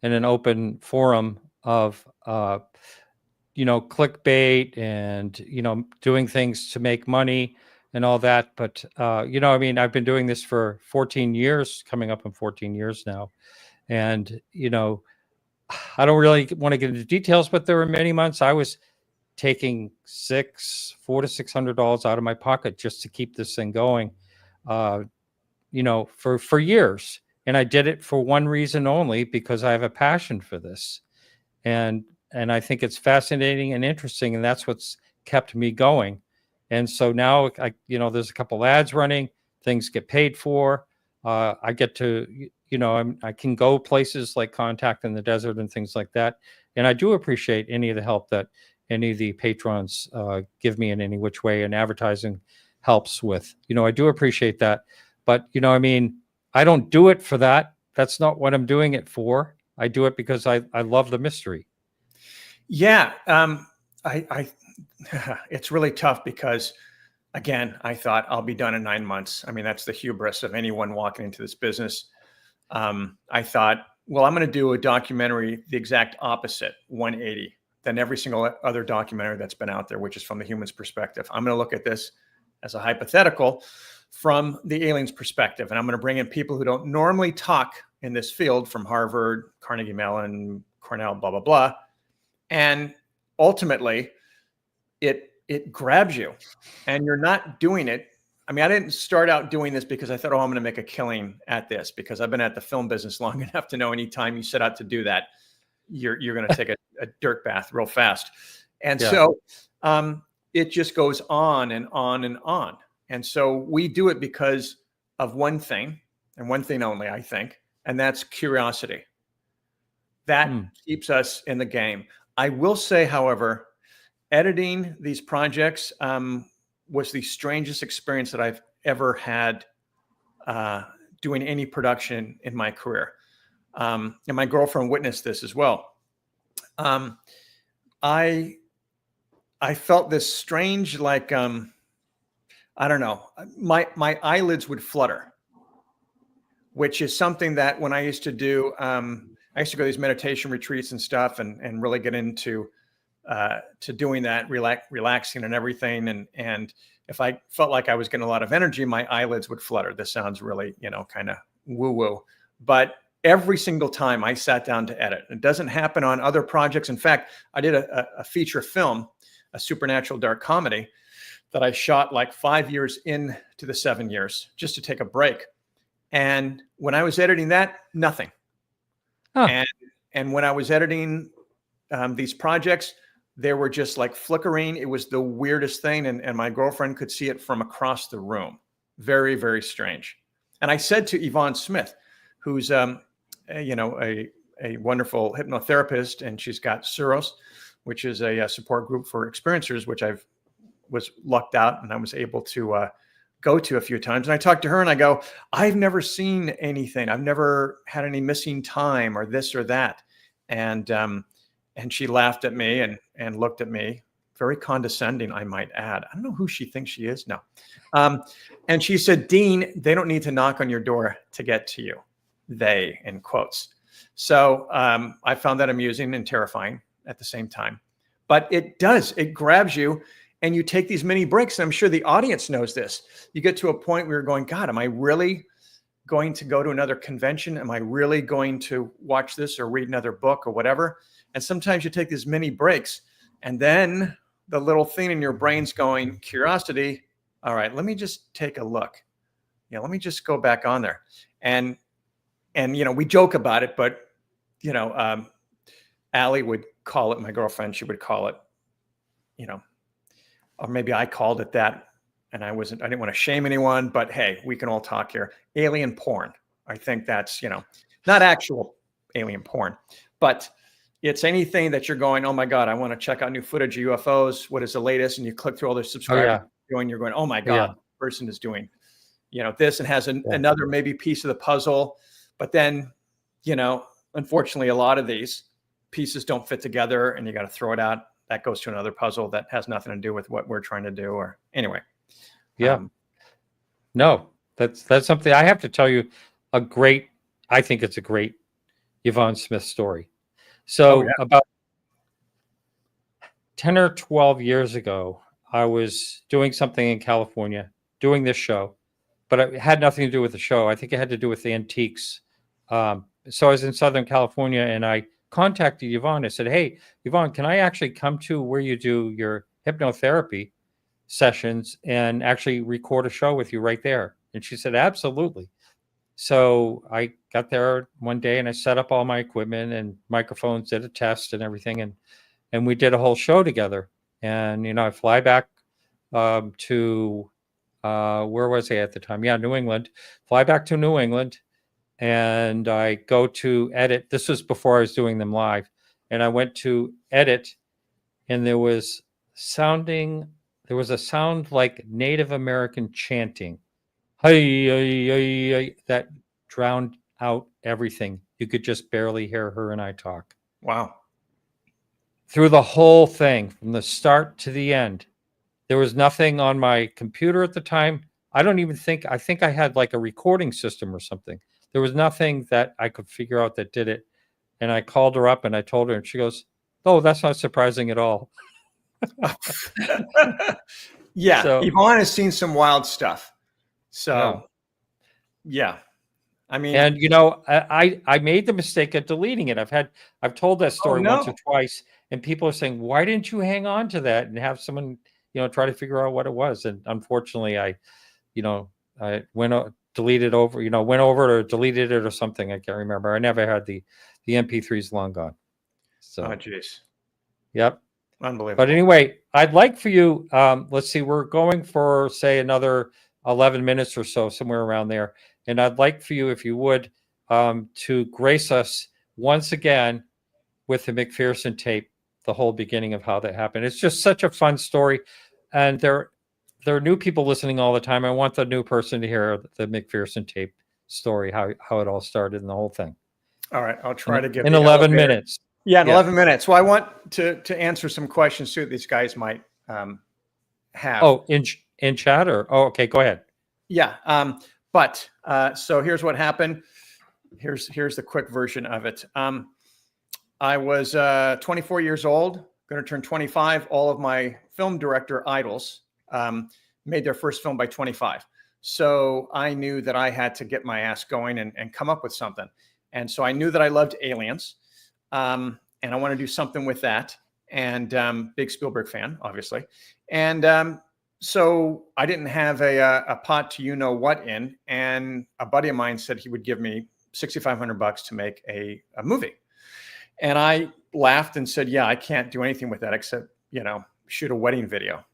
Speaker 1: in an open forum of, clickbait and, doing things to make money and all that. But, I've been doing this for 14 years, coming up on 14 years now. And, I don't really want to get into details, but there were many months I was taking $400 to $600 out of my pocket just to keep this thing going, for years. And I did it for one reason only, because I have a passion for this. And I think it's fascinating and interesting. And that's what's kept me going. And so now there's a couple ads running, things get paid for. I get to, I can go places like Contact in the Desert and things like that. And I do appreciate any of the help that any of the patrons give me in any which way, and advertising helps with. I do appreciate that. But, I don't do it for that. That's not what I'm doing it for. I do it because I love the mystery.
Speaker 2: Yeah. It's really tough because, again, I thought I'll be done in 9 months. I mean, that's the hubris of anyone walking into this business. I thought, well, I'm going to do a documentary, the exact opposite, 180, than every single other documentary that's been out there, which is from the human's perspective. I'm going to look at this as a hypothetical from the alien's perspective. And I'm going to bring in people who don't normally talk in this field, from Harvard, Carnegie Mellon, Cornell, blah, blah, blah. And ultimately, it grabs you, and you're not doing it. I mean, I didn't start out doing this because I thought, I'm going to make a killing at this, because I've been at the film business long enough to know anytime you set out to do that, you're going to take a dirt bath real fast. And so it just goes on and on and on. And so we do it because of one thing, and one thing only, I think, and that's curiosity. That keeps us in the game. I will say, however, editing these projects was the strangest experience that I've ever had doing any production in my career. And my girlfriend witnessed this as well. I felt this strange, I don't know, my eyelids would flutter, which is something that when I used to do, I used to go to these meditation retreats and stuff, and really get into to doing that, relaxing and everything. And if I felt like I was getting a lot of energy, my eyelids would flutter. This sounds really, kind of woo woo, but every single time I sat down to edit, it doesn't happen on other projects. In fact, I did a feature film, a supernatural dark comedy that I shot like 5 years into the 7 years just to take a break. And when I was editing that, nothing.
Speaker 1: Huh.
Speaker 2: And when I was editing these projects, they were just like flickering. It was the weirdest thing. And my girlfriend could see it from across the room. Very, very strange. And I said to Yvonne Smith, who's a wonderful hypnotherapist, and she's got Suros, which is a support group for experiencers, which was lucked out and I was able to go to a few times. And I talked to her and I go, I've never seen anything. I've never had any missing time or this or that. And she laughed at me and looked at me, very condescending, I might add. I don't know who she thinks she is. No. And she said, Dean, they don't need to knock on your door to get to you. They, in quotes. So I found that amusing and terrifying at the same time. But it grabs you, and you take these mini breaks. And I'm sure the audience knows this. You get to a point where you're going, God, am I really going to go to another convention? Am I really going to watch this or read another book or whatever? And sometimes you take these mini breaks, and then the little thing in your brain's going, curiosity. All right, let me just take a look. Let me just go back on there. And we joke about it, but Allie would call it, my girlfriend, she would call it, or maybe I called it that, and I didn't want to shame anyone, but hey, we can all talk here. Alien porn. I think that's, not actual alien porn, but it's anything that you're going, oh my God, I want to check out new footage of UFOs. What is the latest? And you click through all the subscribers, you're going, oh my God, the person is doing, this, and has another maybe piece of the puzzle. But then, unfortunately, a lot of these pieces don't fit together, and you got to throw it out. That goes to another puzzle that has nothing to do with what we're trying to do. Or anyway.
Speaker 1: Yeah. No, that's something I have to tell you. I think it's a great Yvonne Smith story. So about 10 or 12 years ago, I was doing something in California, doing this show, but it had nothing to do with the show. I think it had to do with the antiques. So I was in Southern California, and I contacted Yvonne. I said, hey, Yvonne, can I actually come to where you do your hypnotherapy sessions and actually record a show with you right there? And she said, absolutely. So I got there one day, and I set up all my equipment and microphones, did a test and everything. And we did a whole show together. And, I fly back to, where was I at the time? Yeah, New England. Fly back to New England. And I go to edit. This was before I was doing them live. And I went to edit, and there was a sound like Native American chanting. Hey, hey, hey, hey, that drowned out everything. You could just barely hear her and I talk.
Speaker 2: Wow.
Speaker 1: Through the whole thing, from the start to the end. There was nothing on my computer at the time. I think I had like a recording system or something. There was nothing that I could figure out that did it. And I called her up and I told her, and she goes, oh, that's not surprising at all.
Speaker 2: Yeah. So, Yvonne has seen some wild stuff. So, yeah. I mean,
Speaker 1: and I made the mistake of deleting it. I've told that story once or twice, and people are saying, why didn't you hang on to that and have someone, try to figure out what it was? And unfortunately, I went over, deleted or deleted it or something. I can't remember. I never had the MP3s long gone. So,
Speaker 2: oh, geez.
Speaker 1: Yep.
Speaker 2: Unbelievable.
Speaker 1: But anyway, I'd like for you, let's see, we're going for, say, another 11 minutes or so, somewhere around there. And I'd like for you, if you would, to grace us once again with the McPherson tape, the whole beginning of how that happened. It's just such a fun story. And there are new people listening all the time. I want the new person to hear the McPherson tape story, how it all started and the whole thing.
Speaker 2: All right. I'll try to get
Speaker 1: in 11 minutes.
Speaker 2: Yeah, in 11 minutes. Well, I want to answer some questions too that these guys might have.
Speaker 1: Oh, in chat or? Oh, okay. Go ahead.
Speaker 2: Yeah. So here's what happened. Here's the quick version of it. I was 24 years old, going to turn 25. All of my film director idols made their first film by 25. So I knew that I had to get my ass going and come up with something. And so I knew that I loved aliens, and I want to do something with that. And big Spielberg fan, obviously. And so I didn't have a pot to you know what in. And a buddy of mine said he would give me $6,500 to make a movie. And I laughed and said, yeah, I can't do anything with that except, shoot a wedding video.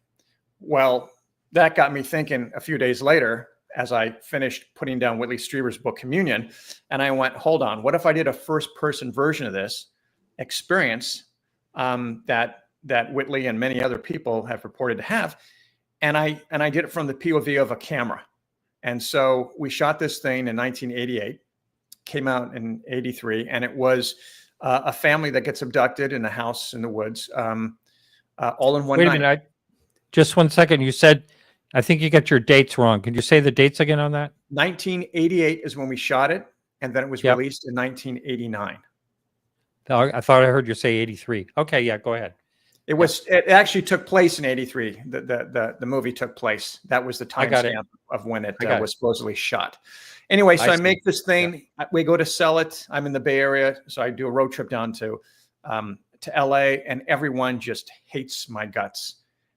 Speaker 2: Well, that got me thinking a few days later as I finished putting down Whitley Strieber's book, Communion. And I went, hold on, what if I did a first person version of this experience that Whitley and many other people have reported to have? And I did it from the POV of a camera. And so we shot this thing in 1988, came out in 83, and it was a family that gets abducted in a house in the woods, all in one night.
Speaker 1: Wait a minute. Just 1 second. You said, I think you got your dates wrong. Can you say the dates again on that?
Speaker 2: 1988 is when we shot it, and then it was released in 1989.
Speaker 1: I thought I heard you say 83. Okay, yeah, go ahead.
Speaker 2: It actually took place in 83. The movie took place. That was the timestamp of when it was supposedly shot. Anyway, so I make this thing. Yeah. We go to sell it. I'm in the Bay Area, so I do a road trip down to LA, and everyone just hates my guts.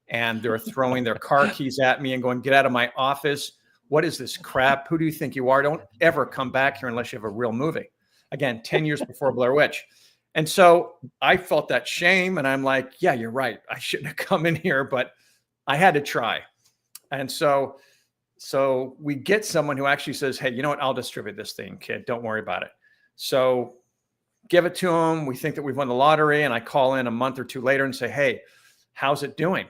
Speaker 2: And they're throwing their car keys at me and going, get out of my office. What is this crap? Who do you think you are? Don't ever come back here unless you have a real movie. Again, 10 years before Blair Witch. And so I felt that shame, and I'm like, yeah, you're right. I shouldn't have come in here, but I had to try. And so we get someone who actually says, hey, you know what? I'll distribute this thing, kid. Don't worry about it. So give it to him. We think that we've won the lottery. And I call in a month or two later and say, hey, how's it doing?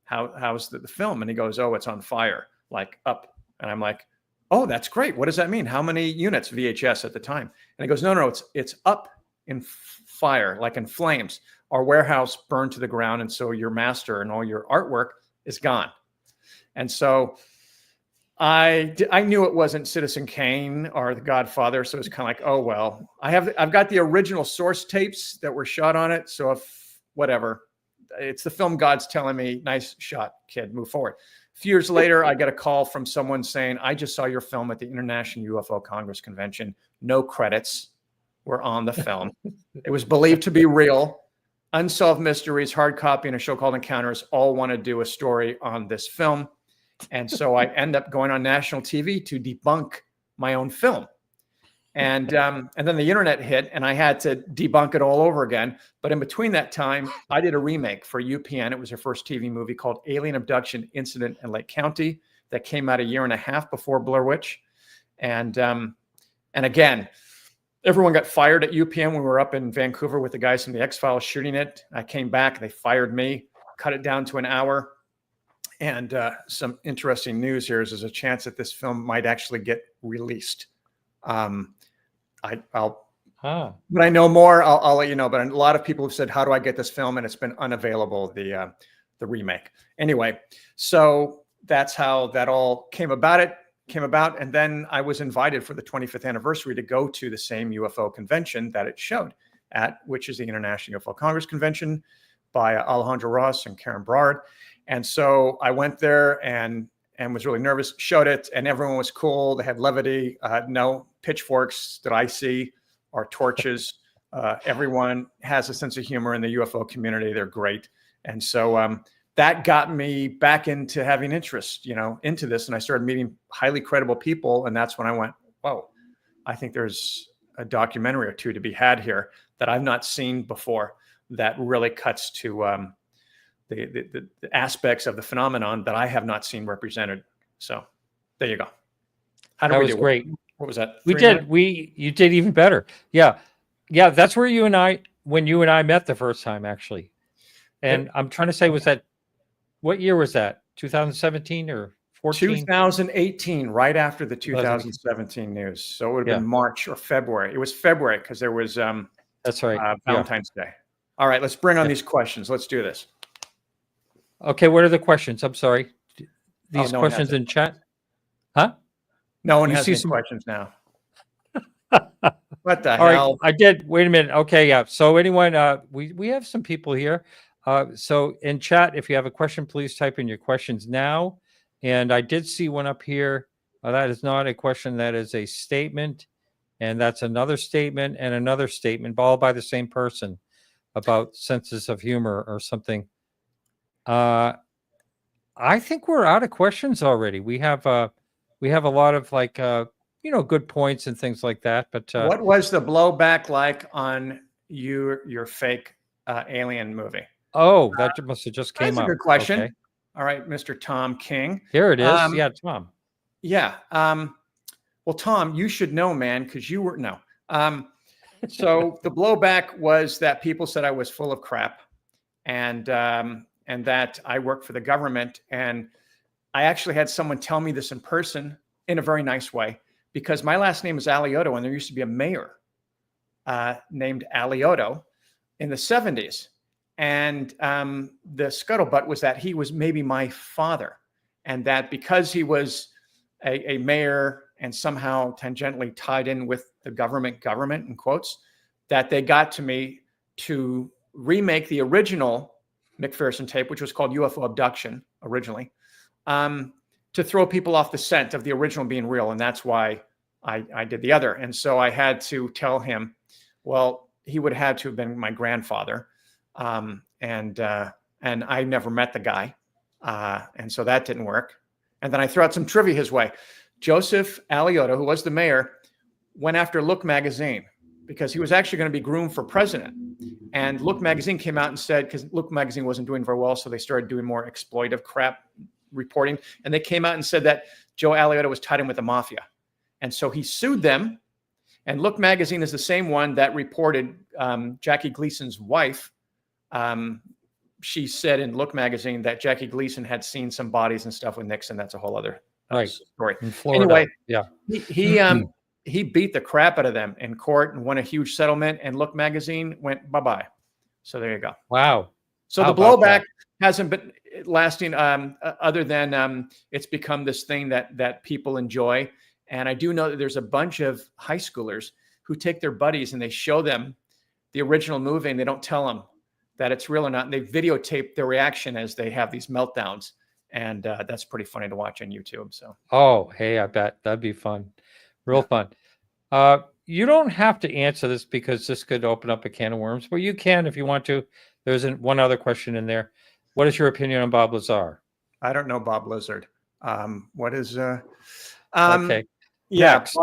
Speaker 2: How's the film? And he goes, oh, it's on fire, like up. And I'm like, oh, that's great. What does that mean? How many units VHS at the time? And he goes, no, it's up in fire, like in flames. Our warehouse burned to the ground. And so your master and all your artwork is gone. And so I knew it wasn't Citizen Kane or The Godfather. So it's kind of like, oh, well, I've got the original source tapes that were shot on it. So if whatever, it's the film gods telling me, nice shot, kid, move forward. A few years later, I get a call from someone saying, I just saw your film at the International UFO Congress Convention. No credits were on the film. It was believed to be real. Unsolved Mysteries, hard copy, and a show called Encounters all want to do a story on this film. And so I end up going on national TV to debunk my own film. And then the internet hit, and I had to debunk it all over again. But in between that time, I did a remake for UPN. It was her first TV movie called Alien Abduction Incident in Lake County that came out a year and a half before Blair Witch. And again, everyone got fired at UPN when we were up in Vancouver with the guys from the X-Files shooting it. I came back, they fired me, cut it down to an hour. And some interesting news here is there's a chance that this film might actually get released. When I know more, I'll let you know. But a lot of people have said, how do I get this film? And it's been unavailable, the remake. Anyway, so that's how that all came about. And then I was invited for the 25th anniversary to go to the same UFO convention that it showed at, which is the International UFO Congress Convention by Alejandro Ross and Karen Brard. And so I went there and was really nervous, showed it, and everyone was cool. They had levity, no pitchforks that I see or torches. Everyone has a sense of humor in the UFO community. They're great. And so that got me back into having interest, into this. And I started meeting highly credible people. And that's when I went, whoa, I think there's a documentary or two to be had here that I've not seen before that really cuts to the aspects of the phenomenon that I have not seen represented. So there you go. How did
Speaker 1: that
Speaker 2: we
Speaker 1: was
Speaker 2: do?
Speaker 1: Great.
Speaker 2: What was that?
Speaker 1: We did. You did even better. Yeah. Yeah. That's where when you and I met the first time, actually. And I'm trying to say, what year was that? 2017 or 14?
Speaker 2: 2018, right after the 2017 news. So it would have been March or February. It was February because there was
Speaker 1: that's right.
Speaker 2: Valentine's Day. All right, let's bring on these questions. Let's do this.
Speaker 1: Okay, what are the questions? I'm sorry. these
Speaker 2: no one has
Speaker 1: questions
Speaker 2: it.
Speaker 1: in chat? Huh?
Speaker 2: No one
Speaker 1: You
Speaker 2: has
Speaker 1: see
Speaker 2: any
Speaker 1: some-
Speaker 2: questions now. What the
Speaker 1: All right,
Speaker 2: hell?
Speaker 1: I did. Wait a minute. Okay, yeah. So anyone, we have some people here. So in chat, if you have a question, please type in your questions now. And I did see one up here. That is not a question. That is a statement, and that's another statement and another statement, all by the same person, about senses of humor or something. I think we're out of questions already. We have a lot of like good points and things like that. But
Speaker 2: What was the blowback like on your fake alien movie?
Speaker 1: oh, that must have just came
Speaker 2: That's
Speaker 1: up.
Speaker 2: a good question.
Speaker 1: Okay.
Speaker 2: All right, Mr. Tom King.
Speaker 1: Here it is. Yeah, Tom.
Speaker 2: Yeah. Well, Tom, you should know, man, because you were no. So the blowback was that people said I was full of crap, and that I work for the government. And I actually had someone tell me this in person in a very nice way, because my last name is Alioto, and there used to be a mayor named Eliotto in the 70s. And the scuttlebutt was that he was maybe my father, and that because he was a mayor and somehow tangentially tied in with the government in quotes, that they got to me to remake the original McPherson tape, which was called UFO Abduction originally, to throw people off the scent of the original being real. And that's why I did the other. And so I had to tell him, well, he would have had to have been my grandfather. And I never met the guy. And so that didn't work. And then I threw out some trivia his way. Joseph Alioto, who was the mayor, went after Look magazine because he was actually going to be groomed for president. And Look magazine came out and said, because Look magazine wasn't doing very well, so they started doing more exploitive crap reporting. And they came out and said that Joe Alioto was tied in with the mafia. And so he sued them. And Look magazine is the same one that reported Jackie Gleason's wife. She said in Look magazine that Jackie Gleason had seen some bodies and stuff with Nixon. That's a whole other story.
Speaker 1: In Florida.
Speaker 2: Anyway,
Speaker 1: yeah.
Speaker 2: He beat the crap out of them in court and won a huge settlement. And Look magazine went bye-bye. So there you go.
Speaker 1: Wow.
Speaker 2: So
Speaker 1: How
Speaker 2: the
Speaker 1: about
Speaker 2: blowback
Speaker 1: that?
Speaker 2: hasn't been lasting, other than it's become this thing that people enjoy. And I do know that there's a bunch of high schoolers who take their buddies and they show them the original movie, and they don't tell them that it's real or not. And they videotape their reaction as they have these meltdowns. And that's pretty funny to watch on YouTube. So,
Speaker 1: oh, hey, I bet that'd be fun. Real fun. You don't have to answer this because this could open up a can of worms, but you can if you want to. There's one other question in there. What is your opinion on Bob Lazar?
Speaker 2: I don't know Bob Lizard. What is
Speaker 1: Okay.
Speaker 2: Yeah.
Speaker 1: Next.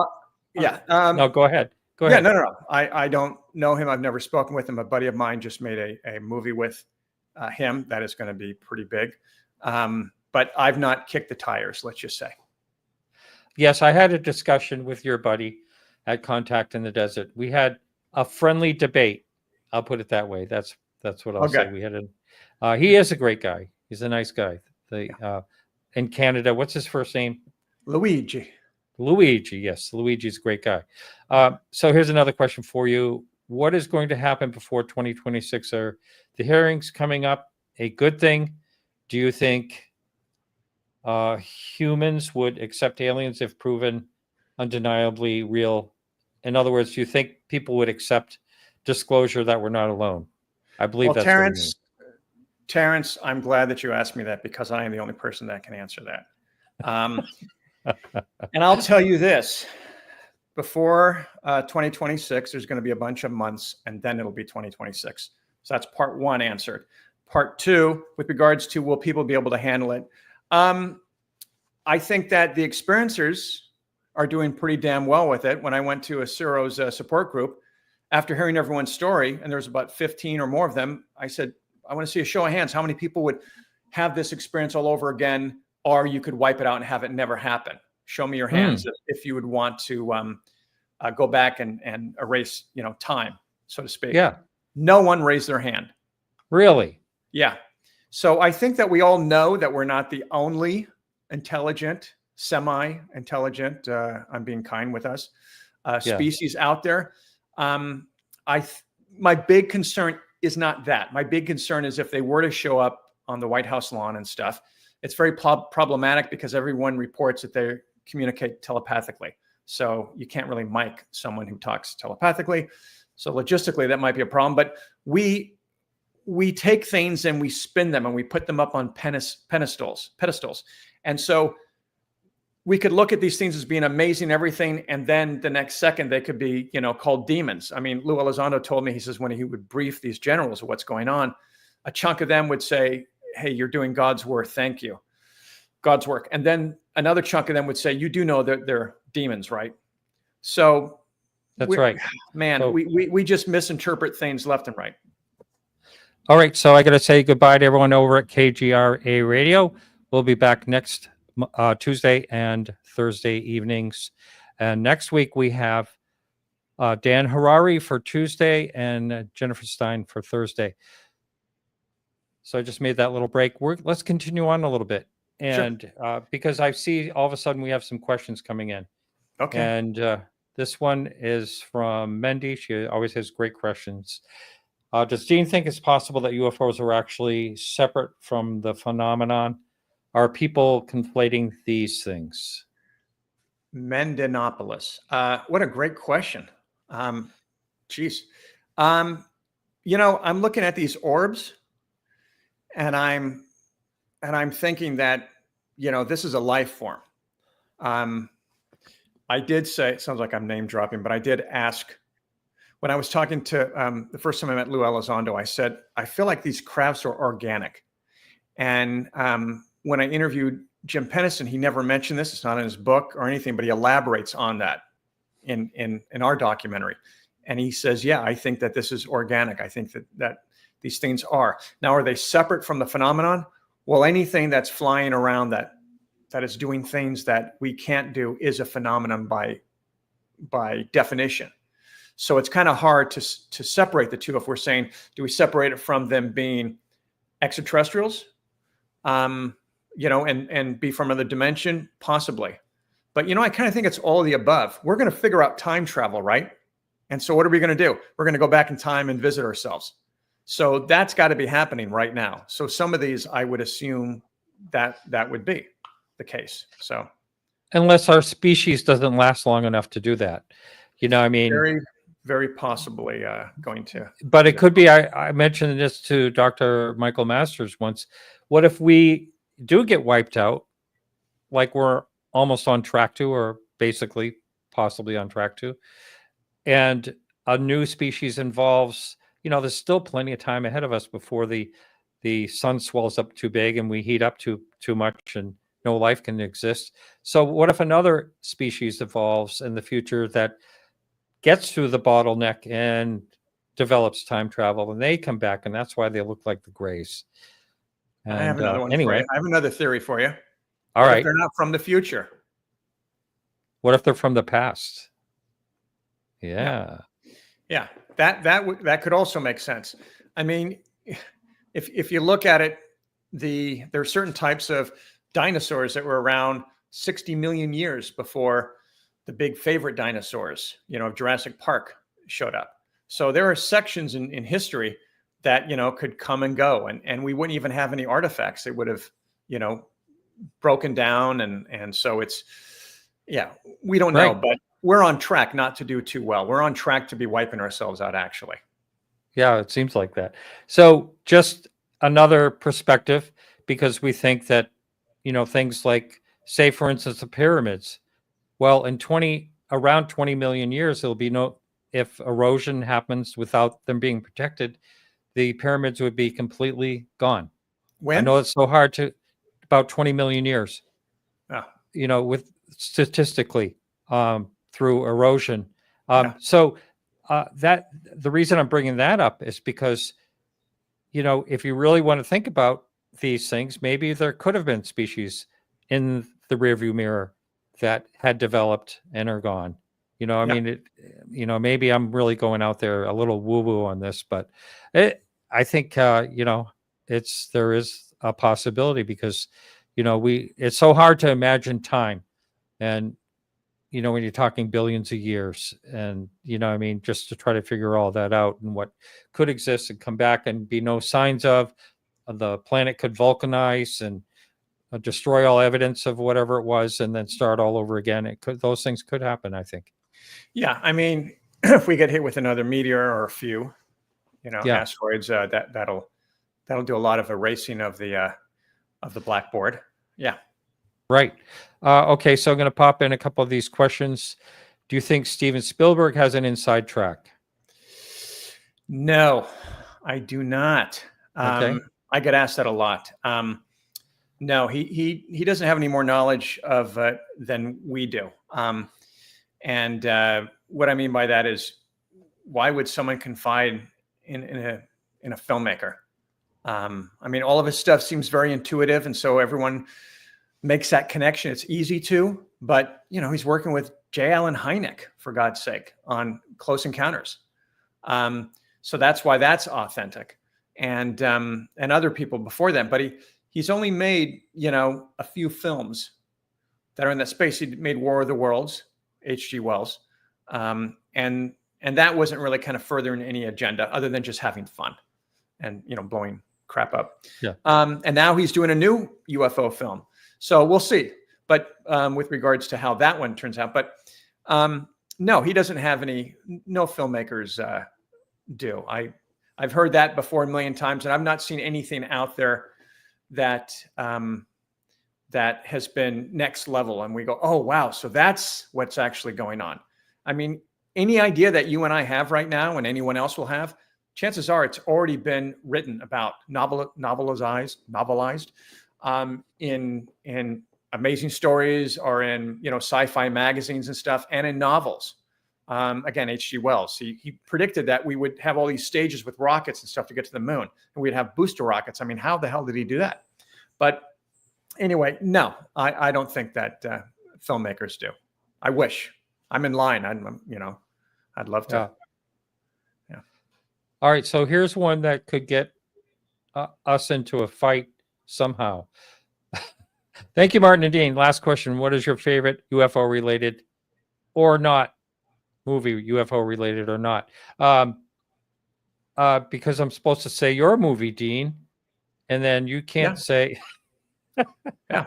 Speaker 2: Yeah.
Speaker 1: No, go ahead. Go
Speaker 2: Yeah,
Speaker 1: ahead.
Speaker 2: no. I don't know him. I've never spoken with him. A buddy of mine just made a movie with him that is going to be pretty big. But I've not kicked the tires, let's just say.
Speaker 1: Yes, I had a discussion with your buddy at Contact in the Desert. We had a friendly debate. I'll put it that way. That's what I'll say. We had he is a great guy. He's a nice guy. In Canada, what's his first name?
Speaker 2: Luigi.
Speaker 1: Luigi, yes. Luigi's a great guy. So here's another question for you. What is going to happen before 2026? Are the hearings coming up a good thing? Do you think humans would accept aliens if proven undeniably real? In other words, do you think people would accept disclosure that we're not alone? I believe that's
Speaker 2: Terrence, I'm glad that you asked me that, because I am the only person that can answer that. And I'll tell you this, before 2026, there's going to be a bunch of months, and then it'll be 2026. So that's part one answered. Part two, with regards to will people be able to handle it? I think that the experiencers are doing pretty damn well with it. When I went to a CIRO's support group, after hearing everyone's story, and there's about 15 or more of them, I said, I want to see a show of hands. How many people would have this experience all over again, or you could wipe it out and have it never happen? Show me your hands if you would want to go back and erase, time, so to speak.
Speaker 1: Yeah.
Speaker 2: No one raised their hand.
Speaker 1: Really?
Speaker 2: Yeah. So I think that we all know that we're not the only intelligent, semi-intelligent, I'm being kind with us, species out there. My big concern is not that. My big concern is if they were to show up on the White House lawn and stuff, it's very problematic because everyone reports that they communicate telepathically. So you can't really mic someone who talks telepathically. So logistically, that might be a problem. But we take things and we spin them and we put them up on pedestals. And so we could look at these things as being amazing, everything, and then the next second they could be, called demons. I mean, Lou Elizondo told me, he says when he would brief these generals of what's going on, a chunk of them would say, "Hey, you're doing God's work. Thank you. God's work." And then another chunk of them would say, "You do know that they're demons, right?" So
Speaker 1: that's right,
Speaker 2: man.
Speaker 1: So,
Speaker 2: we just misinterpret things left and right.
Speaker 1: All right, so I got to say goodbye to everyone over at KGRA Radio. We'll be back next Tuesday and Thursday evenings, and next week we have Dan Harari for Tuesday and Jennifer Stein for Thursday. So I just made that little break. Let's continue on a little bit, and because I see all of a sudden we have some questions coming in.
Speaker 2: Okay.
Speaker 1: And this one is from Mendy. She always has great questions. Does Gene think it's possible that UFOs are actually separate from the phenomenon? Are people conflating these things?
Speaker 2: Mendinopolis. What a great question. Geez. I'm looking at these orbs and I'm thinking that, this is a life form. I did say, it sounds like I'm name dropping, but I did ask when I was talking to, the first time I met Lou Elizondo, I said, I feel like these crafts are organic. And when I interviewed Jim Pennison, he never mentioned this. It's not in his book or anything, but he elaborates on that in our documentary. And he says, yeah, I think that this is organic. I think that these things are. Now, are they separate from the phenomenon? Well, anything that's flying around that is doing things that we can't do is a phenomenon by definition. So it's kind of hard to separate the two. If we're saying, do we separate it from them being extraterrestrials, and be from another dimension? Possibly. But, I kind of think it's all of the above. We're going to figure out time travel, right? And so what are we going to do? We're going to go back in time and visit ourselves. So that's got to be happening right now. So some of these, I would assume that would be the case. So
Speaker 1: unless our species doesn't last long enough to do that,
Speaker 2: very, very possibly going to.
Speaker 1: But it could be. I mentioned this to Dr. Michael Masters once. What if we do get wiped out, like we're almost on track to, or basically possibly on track to, and a new species involves? There's still plenty of time ahead of us before the sun swells up too big and we heat up too much and no life can exist. So what if another species evolves in the future that gets through the bottleneck and develops time travel, and they come back, and that's why they look like the Greys? And,
Speaker 2: I have another one for you. I have another theory for you.
Speaker 1: All right.
Speaker 2: If they're not from the future?
Speaker 1: What if they're from the past? Yeah.
Speaker 2: That could also make sense. I mean, if you look at it, there are certain types of dinosaurs that were around 60 million years before the big favorite dinosaurs, of Jurassic Park showed up. So there are sections in history that, could come and go, and we wouldn't even have any artifacts. It would have, broken down. And so we don't know, but we're on track not to do too well. We're on track to be wiping ourselves out, actually.
Speaker 1: Yeah, it seems like that. So just another perspective, because we think that, things like, say, for instance, the pyramids. Well, in around 20 million years, there'll be if erosion happens without them being protected, the pyramids would be completely gone.
Speaker 2: When?
Speaker 1: I know it's so hard about 20 million years, with statistically, through erosion. So that the reason I'm bringing that up is because, if you really want to think about these things, maybe there could have been species in the rearview mirror that had developed and are gone. Maybe I'm really going out there a little woo-woo on this, but I think, there is a possibility because, it's so hard to imagine time. And, when you're talking billions of years and, just to try to figure all that out and what could exist and come back and be no signs of, the planet could vulcanize and, destroy all evidence of whatever it was and then start all over again. Those things could happen, I think.
Speaker 2: Yeah, I mean, if we get hit with another meteor or a few, asteroids, that'll do a lot of erasing of the blackboard. Yeah.
Speaker 1: Right. Okay, so I'm going to pop in a couple of these questions. Do you think Steven Spielberg has an inside track?
Speaker 2: No, I do not.
Speaker 1: Okay.
Speaker 2: I get asked that a lot. No, he doesn't have any more knowledge of than we do. And what I mean by that is, why would someone confide in a filmmaker? I mean, all of his stuff seems very intuitive, and so everyone makes that connection. It's easy to, but he's working with J. Allen Hynek, for God's sake, on Close Encounters. So that's why that's authentic, and other people before them. But he's only made a few films that are in that space. He made War of the Worlds, H.G. Wells, and that wasn't really kind of furthering any agenda other than just having fun and blowing crap up.
Speaker 1: Yeah.
Speaker 2: And now he's doing a new UFO film, so we'll see. But with regards to how that one turns out, but no, he doesn't have any. No filmmakers do. I've heard that before a million times, and I've not seen anything out there that that has been next level. And we go, oh wow, so that's what's actually going on. I mean, any idea that you and I have right now, and anyone else will have, chances are it's already been written about, novelized in amazing stories, or in sci-fi magazines and stuff, and in novels. Again, H.G. Wells, he predicted that we would have all these stages with rockets and stuff to get to the moon, and we'd have booster rockets. I mean, how the hell did he do that? But anyway, no, I don't think that filmmakers do. I wish. I'm in line. I'd love to. Yeah.
Speaker 1: All right, so here's one that could get us into a fight somehow. Thank you, Martin and Dean. Last question. What is your favorite UFO related or not movie, UFO related or not? Because I'm supposed to say your movie, Dean, and then you can't say.
Speaker 2: Yeah.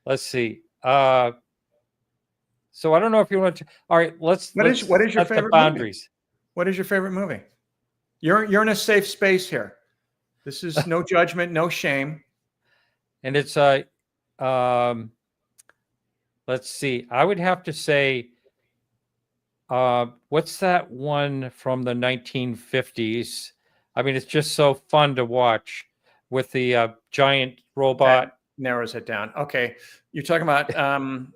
Speaker 1: Let's see. So I don't know if you want to. All right, let's.
Speaker 2: What is your favorite
Speaker 1: boundaries?
Speaker 2: Movie? What is your favorite movie? You're in a safe space here. This is no judgment, no shame.
Speaker 1: And it's let's see. I would have to say, what's that one from the 1950s? I mean, it's just so fun to watch with the giant robot.
Speaker 2: That narrows it down. Okay, you're talking about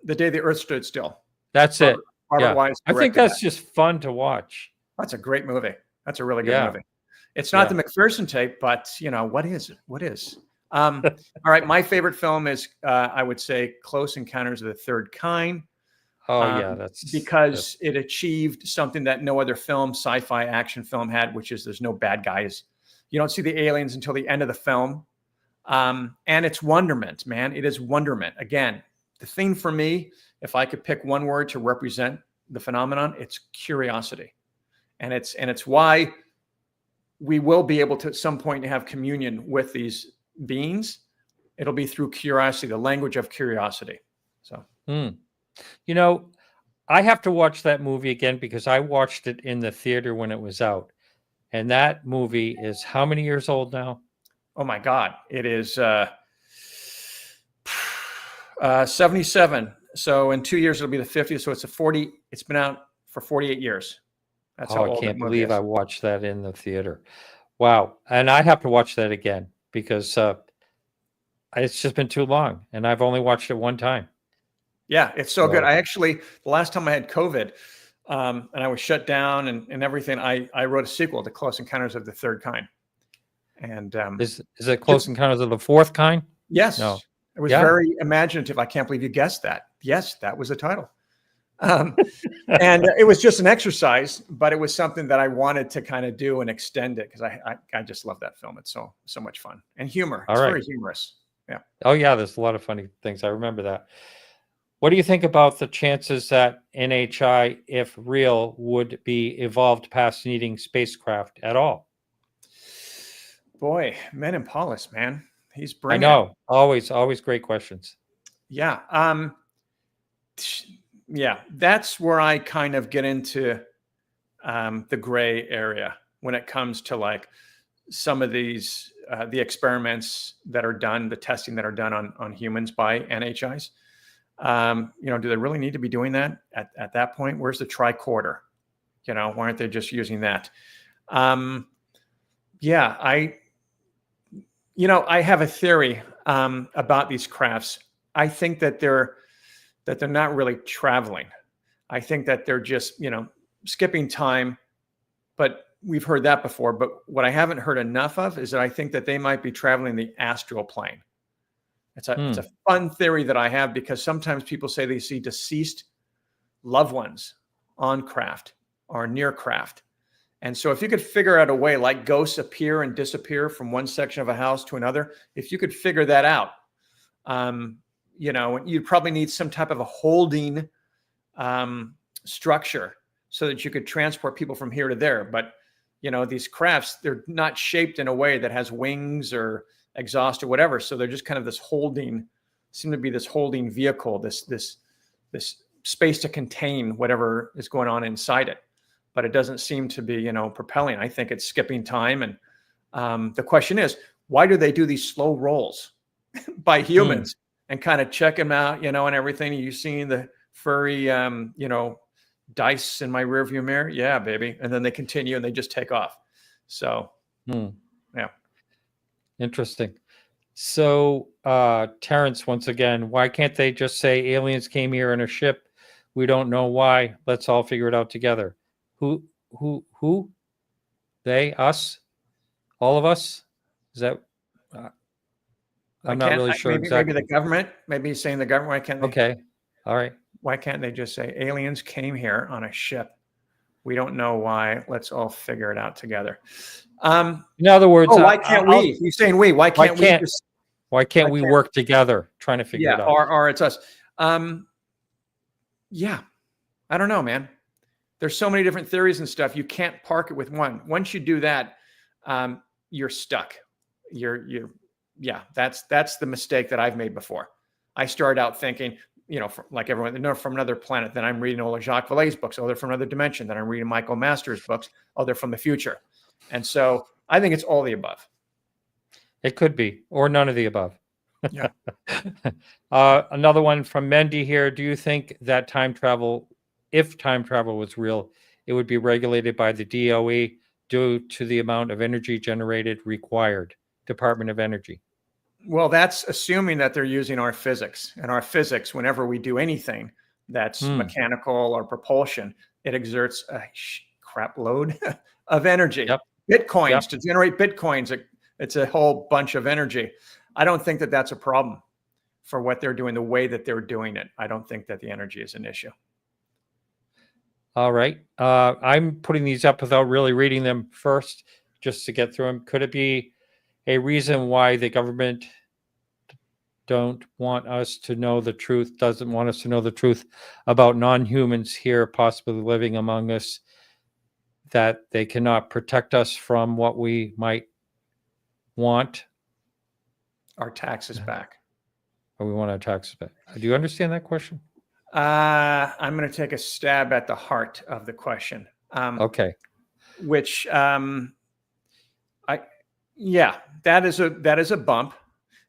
Speaker 2: The Day the Earth Stood Still.
Speaker 1: That's it.
Speaker 2: Robert Wise
Speaker 1: I think that's just fun to watch.
Speaker 2: That's a great movie. That's a really good movie. It's not the McPherson Tape, but what is it? What is? All right, my favorite film is I would say Close Encounters of the Third Kind.
Speaker 1: That's
Speaker 2: because it achieved something that no other film, sci-fi action film, had, which is there's no bad guys. You don't see the aliens until the end of the film, and it's wonderment, man. It is wonderment. Again, the thing for me, if I could pick one word to represent the phenomenon, it's curiosity, and it's why we will be able to at some point to have communion with these beings. It'll be through curiosity, the language of curiosity. So.
Speaker 1: I have to watch that movie again because I watched it in the theater when it was out. And that movie is how many years old now?
Speaker 2: Oh my God. It is 77. So in 2 years, it'll be the 50th. So it's been out for 48 years. That's how old
Speaker 1: I can't
Speaker 2: that movie
Speaker 1: believe
Speaker 2: is.
Speaker 1: I watched that in the theater. Wow. And I have to watch that again because it's just been too long. And I've only watched it one time.
Speaker 2: Yeah, it's so good. I actually, the last time I had COVID and I was shut down and everything, I wrote a sequel to Close Encounters of the Third Kind. And
Speaker 1: is it Close Encounters of the Fourth Kind?
Speaker 2: Yes.
Speaker 1: No.
Speaker 2: It was very imaginative. I can't believe you guessed that. Yes, that was the title. And it was just an exercise, but it was something that I wanted to kind of do and extend it because I just love that film. It's so much fun and humor. It's very humorous. Yeah.
Speaker 1: Oh yeah, there's a lot of funny things. I remember that. What do you think about the chances that NHI, if real, would be evolved past needing spacecraft at all?
Speaker 2: Boy, Men in Paulus, man. He's
Speaker 1: I
Speaker 2: bringing it.
Speaker 1: know. Always great questions.
Speaker 2: Yeah. Yeah, that's where I kind of get into the gray area when it comes to like some of these the experiments that are done, the testing that are done on humans by NHIs. Do they really need to be doing that at that point? Where's the tricorder? Why aren't they just using that? Yeah, I have a theory about these crafts. I think that they're not really traveling. I think that they're just, skipping time, but we've heard that before. But what I haven't heard enough of is that I think that they might be traveling the astral plane. It's a fun theory that I have, because sometimes people say they see deceased loved ones on craft or near craft. And so if you could figure out a way, like ghosts appear and disappear from one section of a house to another, if you could figure that out, you'd probably need some type of a holding structure so that you could transport people from here to there. But, these crafts, they're not shaped in a way that has wings or exhaust or whatever. So they're just kind of this holding vehicle, this space to contain whatever is going on inside it. But it doesn't seem to be, propelling. I think it's skipping time. And the question is, why do they do these slow rolls by humans and kind of check them out, and everything? You seen the furry, dice in my rearview mirror? Yeah, baby. And then they continue and they just take off. So, yeah.
Speaker 1: Interesting. So, Terrence, once again, why can't they just say aliens came here in a ship? We don't know why. Let's all figure it out together. Who? They, us, all of us? Is that? I'm not really sure exactly.
Speaker 2: Maybe the government. Maybe he's saying the government. Why can't they?
Speaker 1: Okay. All right.
Speaker 2: Why can't they just say aliens came here on a ship? We don't know why. Let's all figure it out together.
Speaker 1: In other words,
Speaker 2: why can't we? He's saying we. Why can't we?
Speaker 1: Why can't we work together trying to figure it out?
Speaker 2: Or it's us. Yeah. I don't know, man. There's so many different theories and stuff. You can't park it with one. Once you do that, you're stuck. That's the mistake that I've made before. I started out thinking, like everyone, they're from another planet. Then I'm reading all of Jacques Vallée's books. Oh, they're from another dimension. Then I'm reading Michael Masters' books. Oh, they're from the future. And so I think it's all the above.
Speaker 1: It could be, or none of the above.
Speaker 2: Yeah.
Speaker 1: Another one from Mendy here. Do you think that if time travel was real, it would be regulated by the DOE due to the amount of energy generated required? Department of Energy.
Speaker 2: Well, that's assuming that they're using our physics. And our physics, whenever we do anything that's mechanical or propulsion, it exerts a crap load of energy.
Speaker 1: Yep.
Speaker 2: Bitcoins, to generate Bitcoins, it's a whole bunch of energy. I don't think that that's a problem for what they're doing, the way that they're doing it. I don't think that the energy is an issue.
Speaker 1: All right. I'm putting these up without really reading them first, just to get through them. Could it be a reason why the government doesn't want us to know the truth about non-humans here possibly living among us, that they cannot protect us from what we might want?
Speaker 2: Our taxes back.
Speaker 1: Or we want our taxes back. Do you understand that question?
Speaker 2: I'm going to take a stab at the heart of the question.
Speaker 1: Okay.
Speaker 2: Which, that is a bump.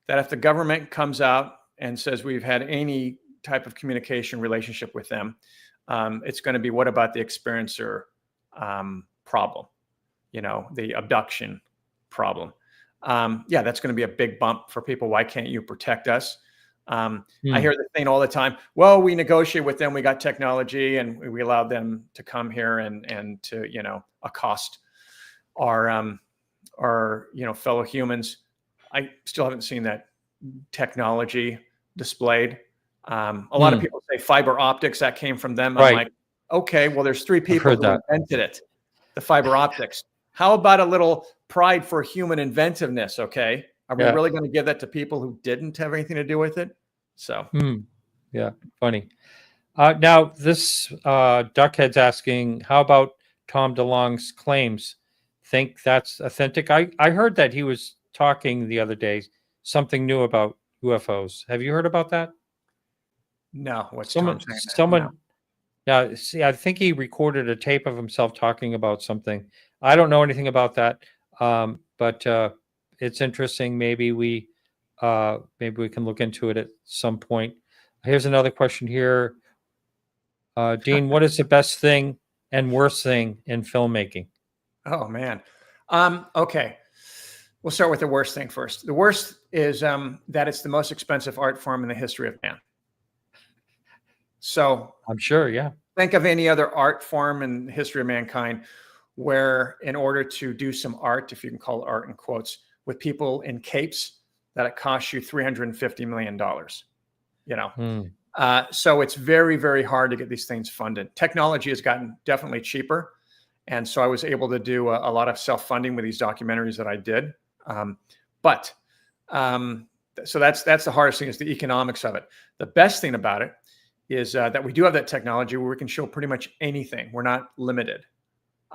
Speaker 2: That if the government comes out and says we've had any type of communication relationship with them, it's going to be, what about the experiencer problem? The abduction problem. That's going to be a big bump for people. Why can't you protect us? I hear the thing all the time. Well, we negotiate with them. We got technology, and we allowed them to come here and to accost our fellow humans. I still haven't seen that technology displayed. A lot of people say fiber optics, that came from them.
Speaker 1: Right.
Speaker 2: I'm like, okay, well, there's three people who invented it, the fiber optics. How about a little pride for human inventiveness? Okay. Are we really going to give that to people who didn't have anything to do with it? So,
Speaker 1: yeah, funny. Now, this Duckhead's asking, how about Tom DeLonge's claims? Think that's authentic? I heard that he was talking the other day, something new about UFOs. Have you heard about that?
Speaker 2: No, what's
Speaker 1: Someone,
Speaker 2: Tom saying?
Speaker 1: someone, yeah. See, I think he recorded a tape of himself talking about something. I don't know anything about that, but it's interesting. Maybe we can look into it at some point. Here's another question here. Dean, what is the best thing and worst thing in filmmaking?
Speaker 2: Oh man. Okay. We'll start with the worst thing first. The worst is that it's the most expensive art form in the history of man. So
Speaker 1: I'm sure, yeah.
Speaker 2: think of any other art form in the history of mankind where in order to do some art, if you can call it art in quotes, with people in capes, that it costs you $350 million, you know? So it's very, very hard to get these things funded. Technology has gotten definitely cheaper. And so I was able to do a lot of self-funding with these documentaries that I did. So that's the hardest thing, is the economics of it. The best thing about it is that we do have that technology where we can show pretty much anything. We're not limited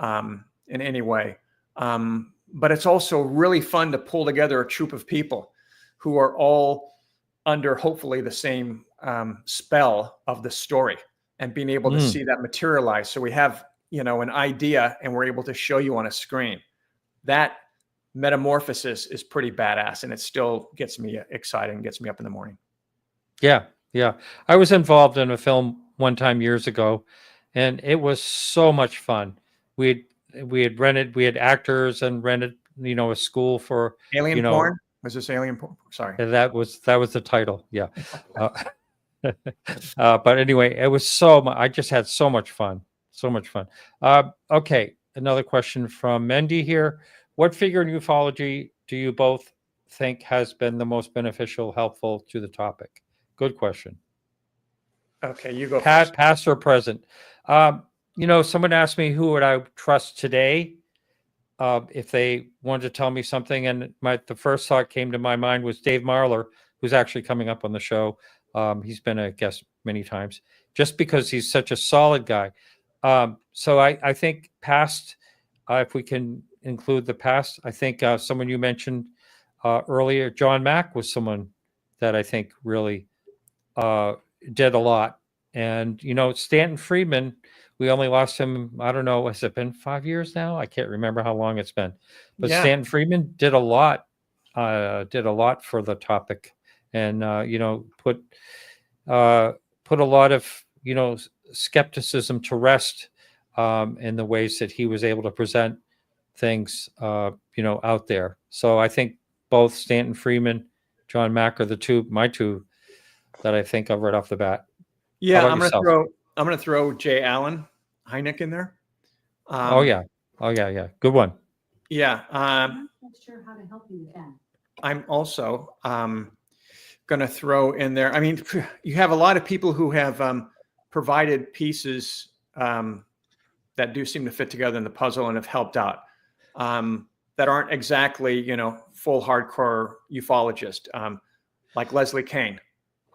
Speaker 2: in any way. But it's also really fun to pull together a troop of people who are all under hopefully the same spell of the story, and being able to see that materialize. So we have, you know, an idea and we're able to show you on a screen. That metamorphosis is pretty badass, and it still gets me excited and gets me up in the morning.
Speaker 1: Yeah. I was involved in a film one time years ago, and it was so much fun. We had actors and rented, you know, a school for
Speaker 2: Alien porn. Was this alien porn? Sorry.
Speaker 1: That was the title. Yeah. But anyway, it was I just had so much fun. Okay. Another question from Mendy here. What figure in ufology do you both think has been the most beneficial, helpful to the topic? Good question.
Speaker 2: Okay, you go.
Speaker 1: Past or present? You know, someone asked me who would I trust today if they wanted to tell me something, and the first thought came to my mind was Dave Marler, who's actually coming up on the show. He's been a guest many times, just because he's such a solid guy. So I think past, if we can include the past, I think someone you mentioned earlier, John Mack, was someone that I think really did a lot. And, you know, Stanton Friedman, we only lost him, I don't know, has it been 5 years now? I can't remember how long it's been. But
Speaker 2: Yeah.
Speaker 1: Stanton Friedman did a lot for the topic, and, you know, put a lot of, you know, skepticism to rest in the ways that he was able to present things, you know, out there. So I think both Stanton Friedman, John Mack are my two that I think of right off the bat.
Speaker 2: Yeah, I'm gonna throw Jay Allen Hynek in there.
Speaker 1: Oh yeah, good one.
Speaker 2: Yeah.
Speaker 11: I'm not sure how to help you with that.
Speaker 2: I'm also going to throw in there. I mean, you have a lot of people who have provided pieces that do seem to fit together in the puzzle and have helped out, that aren't exactly, you know, full hardcore ufologist, like Leslie Kane.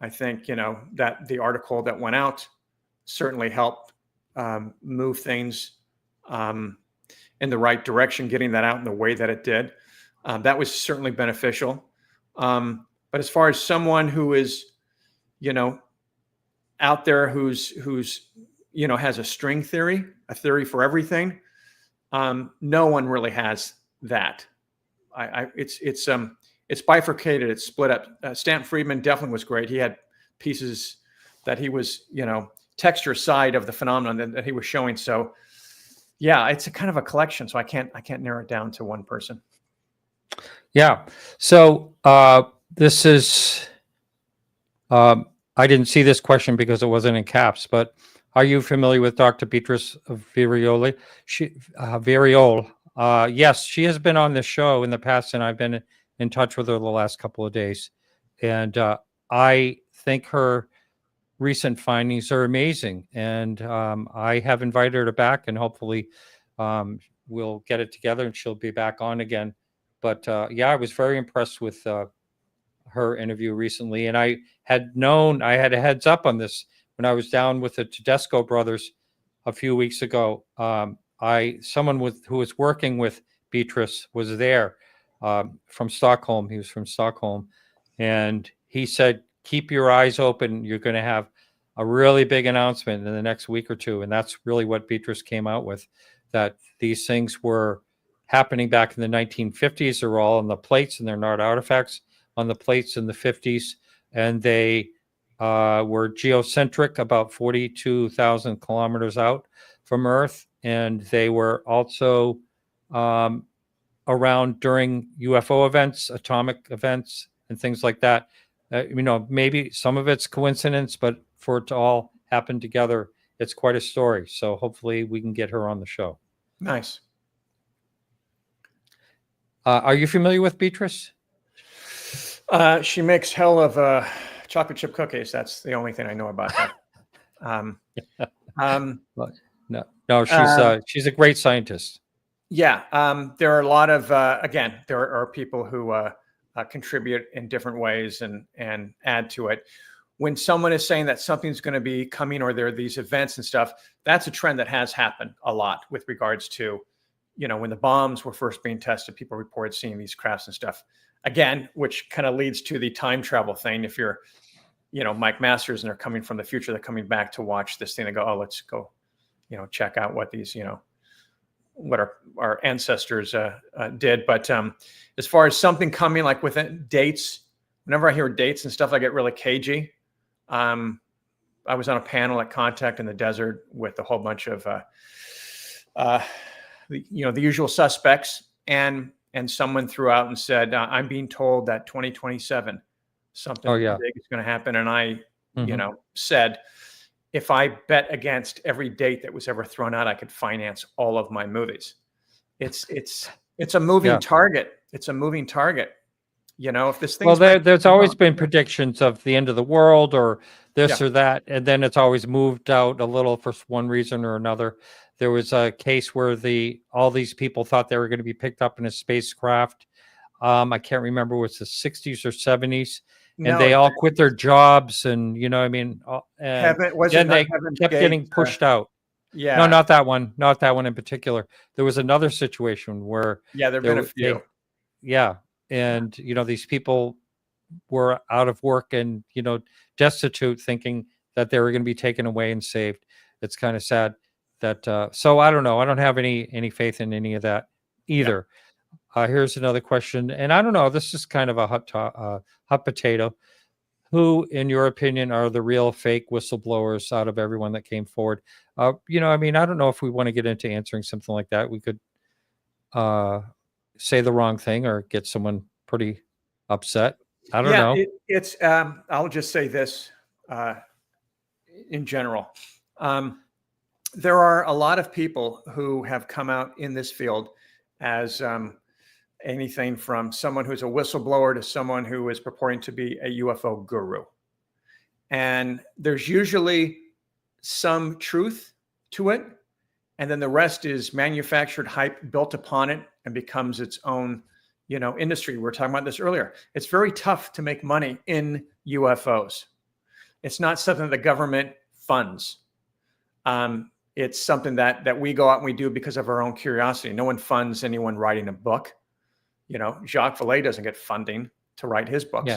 Speaker 2: I think, you know, that the article that went out certainly helped move things in the right direction, getting that out in the way that it did. That was certainly beneficial. But as far as someone who is, you know, out there who's you know, has a string theory, a theory for everything, no one really has that. It's bifurcated. It's split up. Stanton Friedman definitely was great. He had pieces that he was, you know, texture side of the phenomenon that he was showing. So yeah, it's a kind of a collection. So I can't narrow it down to one person.
Speaker 1: Yeah. So this is, I didn't see this question because it wasn't in caps, but are you familiar with Dr. Beatrice Variole? Yes, she has been on the show in the past, and I've been in touch with her the last couple of days. And I think her recent findings are amazing. And I have invited her back, and hopefully we'll get it together and she'll be back on again. But yeah, I was very impressed with her interview recently. And I had a heads up on this when I was down with the Tedesco brothers a few weeks ago. Someone who was working with Beatrice was there. from Stockholm. He was from Stockholm, and he said, "Keep your eyes open. You're going to have a really big announcement in the next week or two." And that's really what Beatrice came out with, that these things were happening back in the 1950s. They're all on the plates, and they're not artifacts on the plates in the 50s. And they were geocentric, about 42,000 kilometers out from Earth. And they were also around during UFO events, atomic events, and things like that. Maybe some of it's coincidence, but for it to all happen together, it's quite a story. So hopefully we can get her on the show.
Speaker 2: Nice.
Speaker 1: Are you familiar with Beatrice?
Speaker 2: She makes hell of chocolate chip cookies. That's the only thing I know about her.
Speaker 1: No, she's a great scientist.
Speaker 2: Yeah, there are a lot of again, there are people who contribute in different ways and add to it. When someone is saying that something's going to be coming, or there are these events and stuff, that's a trend that has happened a lot with regards to, when the bombs were first being tested, people reported seeing these crafts and stuff. Again, which kind of leads to the time travel thing. If you're, Mike Masters and they're coming from the future, they're coming back to watch this thing and go, oh, let's go, check out what these, what our ancestors did. But as far as something coming, like within dates, whenever I hear dates and stuff, I get really cagey. I was on a panel at Contact in the desert with a whole bunch of, the usual suspects, and someone threw out and said, I'm being told that 2027, something big is going to happen. And I, said, if I bet against every date that was ever thrown out, I could finance all of my movies. It's a moving target. It's a moving target. If this thing,
Speaker 1: there's always been predictions of the end of the world or this or that, and then it's always moved out a little for one reason or another. There was a case where all these people thought they were going to be picked up in a spacecraft. I can't remember, was the 60s or 70s, and they all quit their jobs, and then they kept getting pushed out.
Speaker 2: Yeah,
Speaker 1: no, not that one in particular. There was another situation where
Speaker 2: there've been a few.
Speaker 1: And these people were out of work and destitute, thinking that they were going to be taken away and saved. It's kind of sad that. So I don't know. I don't have any faith in any of that either. Here's another question, and I don't know. This is kind of a hot potato. Who, in your opinion, are the real fake whistleblowers out of everyone that came forward? I don't know if we want to get into answering something like that. We could say the wrong thing or get someone pretty upset. I don't know.
Speaker 2: It's I'll just say this in general. There are a lot of people who have come out in this field as anything from someone who's a whistleblower to someone who is purporting to be a UFO guru. And there's usually some truth to it. And then the rest is manufactured hype built upon it and becomes its own, industry. We were talking about this earlier. It's very tough to make money in UFOs. It's not something the government funds. It's something that we go out and we do because of our own curiosity. No one funds anyone writing a book. Jacques Vallée doesn't get funding to write his books.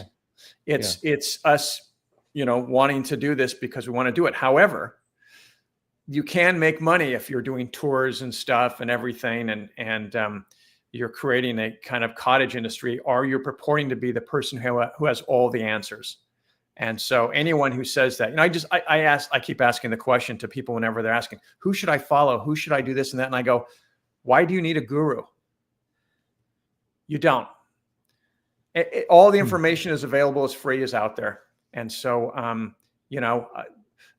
Speaker 2: It's us, wanting to do this because we want to do it. However, you can make money if you're doing tours and stuff and everything, and you're creating a kind of cottage industry, or you're purporting to be the person who has all the answers. And so anyone who says that, I keep asking the question to people whenever they're asking, who should I follow? Who should I do this and that? And I go, why do you need a guru? You don't. All the information is available, is free, is out there. And so,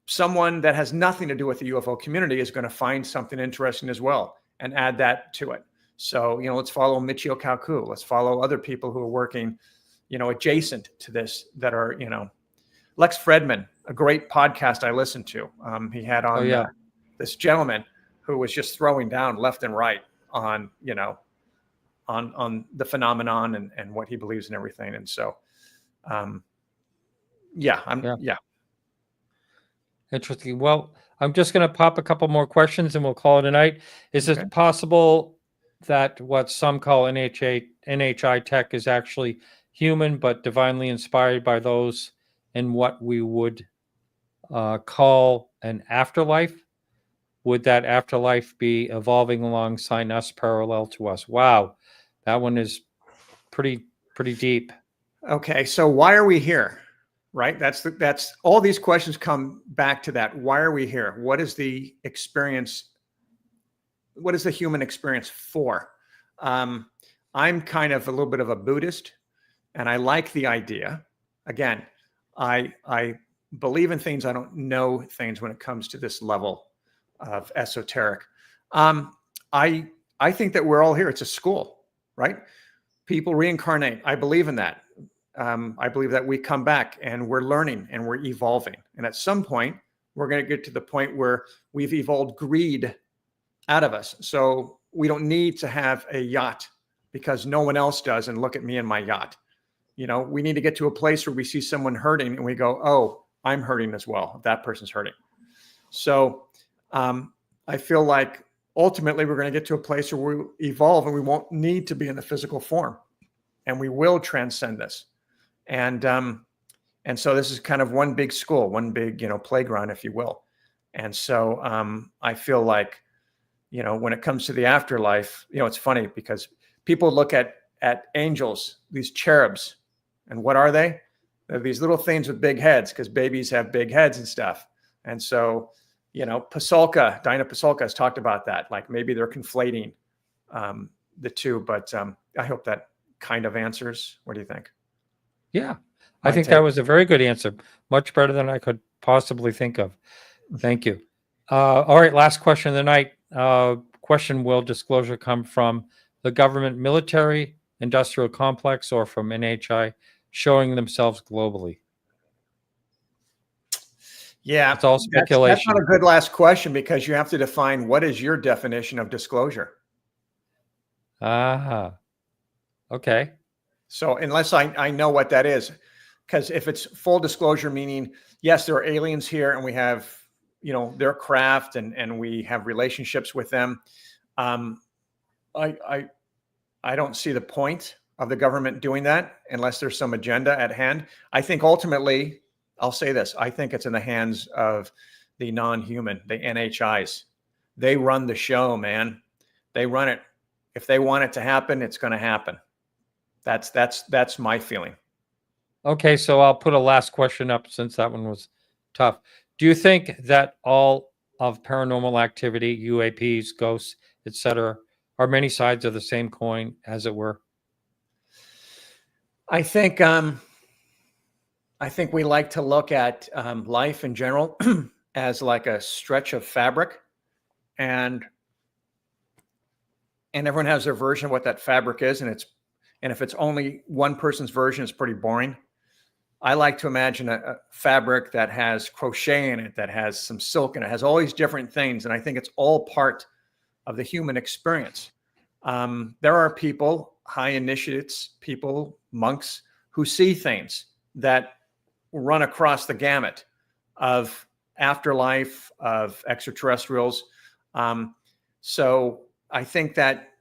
Speaker 2: someone that has nothing to do with the UFO community is going to find something interesting as well and add that to it. So, let's follow Michio Kaku. Let's follow other people who are working, adjacent to this, that are, Lex Fredman, a great podcast I listened to. He had on this gentleman who was just throwing down left and right on, on the phenomenon and what he believes and everything. And so,
Speaker 1: Interesting. Well, I'm just going to pop a couple more questions and we'll call it a night. Is it possible that what some call NHI tech is actually human but divinely inspired by those in what we would call an afterlife? Would that afterlife be evolving alongside us, parallel to us? Wow, that one is pretty deep.
Speaker 2: Okay, so why are we here? Right? That's all these questions come back to that. Why are we here? What is the experience? What is the human experience for? I'm kind of a little bit of a Buddhist, and I like the idea. Again, I believe in things. I don't know things when it comes to this level of esoteric. I think that we're all here. It's a school, right? People reincarnate. I believe in that. I believe that we come back and we're learning and we're evolving. And at some point, we're going to get to the point where we've evolved greed out of us. So we don't need to have a yacht because no one else does. And look at me and my yacht. You know, we need to get to a place where we see someone hurting and we go, oh, I'm hurting as well. That person's hurting. So I feel like ultimately we're going to get to a place where we evolve and we won't need to be in the physical form, and we will transcend this. And so this is kind of one big school, one big, playground, if you will. And so I feel like, when it comes to the afterlife, it's funny because people look at angels, these cherubs, and what are they? They're these little things with big heads because babies have big heads and stuff. And so, Diana Pasulka has talked about that. Like maybe they're conflating the two, but I hope that kind of answers. What do you think?
Speaker 1: Yeah, I think that was a very good answer. Much better than I could possibly think of. Thank you. All right, last question of the night. Question: will disclosure come from the government, military, industrial complex, or from NHI showing themselves globally?
Speaker 2: Yeah,
Speaker 1: it's all speculation.
Speaker 2: That's not a good last question because you have to define what is your definition of disclosure.
Speaker 1: Okay.
Speaker 2: So unless I know what that is, because if it's full disclosure, meaning, yes, there are aliens here and we have, their craft and we have relationships with them. I don't see the point of the government doing that unless there's some agenda at hand. I think ultimately, I'll say this, I think it's in the hands of the non-human, the NHIs. They run the show, man. They run it. If they want it to happen, it's going to happen. That's my feeling.
Speaker 1: Okay, so I'll put a last question up since that one was tough. Do you think that all of paranormal activity, UAPs, ghosts, etc., are many sides of the same coin, as it were?
Speaker 2: I think we like to look at life in general as like a stretch of fabric, and everyone has their version of what that fabric is, and if it's only one person's version, it's pretty boring. I like to imagine a fabric that has crochet in it, that has some silk in it, has all these different things. And I think it's all part of the human experience. There are people, high initiates, people, monks, who see things that run across the gamut of afterlife, of extraterrestrials. So I think that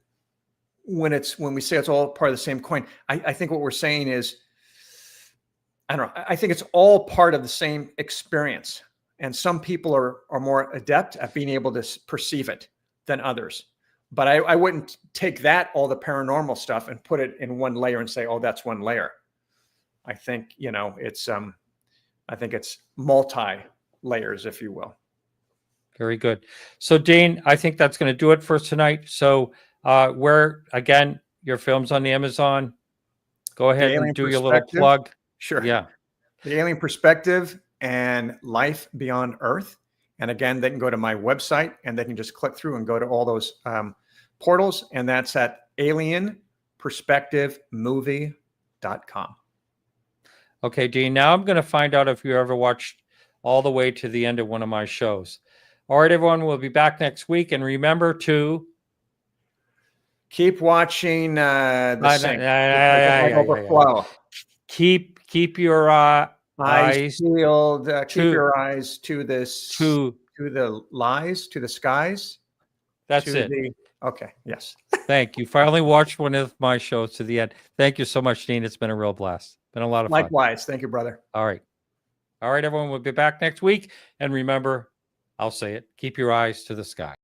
Speaker 2: when we say it's all part of the same coin, I think what we're saying is, I don't know, I think it's all part of the same experience. And some people are more adept at being able to perceive it than others. But I wouldn't take all the paranormal stuff and put it in one layer and say, oh, that's one layer. I think, I think it's multi layers, if you will.
Speaker 1: Very good. So Dean, I think that's going to do it for us tonight. So where, again, your film's on the Amazon. Go ahead and do your little plug.
Speaker 2: Sure.
Speaker 1: Yeah.
Speaker 2: The Alien Perspective and Life Beyond Earth. And again, they can go to my website and they can just click through and go to all those portals. And that's at alienperspectivemovie.com.
Speaker 1: Okay, Dean, now I'm going to find out if you ever watched all the way to the end of one of my shows. All right, everyone, we'll be back next week. And remember to
Speaker 2: keep watching the sink. Overflow.
Speaker 1: Keep your eyes
Speaker 2: peeled. Keep your eyes to this, to the lies, to the skies.
Speaker 1: That's it.
Speaker 2: Okay. Yes.
Speaker 1: Thank you. Finally watched one of my shows to the end. Thank you so much, Dean. It's been a real blast. Been a lot of fun.
Speaker 2: Likewise. Thank you, brother.
Speaker 1: All right. All right, everyone. We'll be back next week. And remember, I'll say it, keep your eyes to the sky.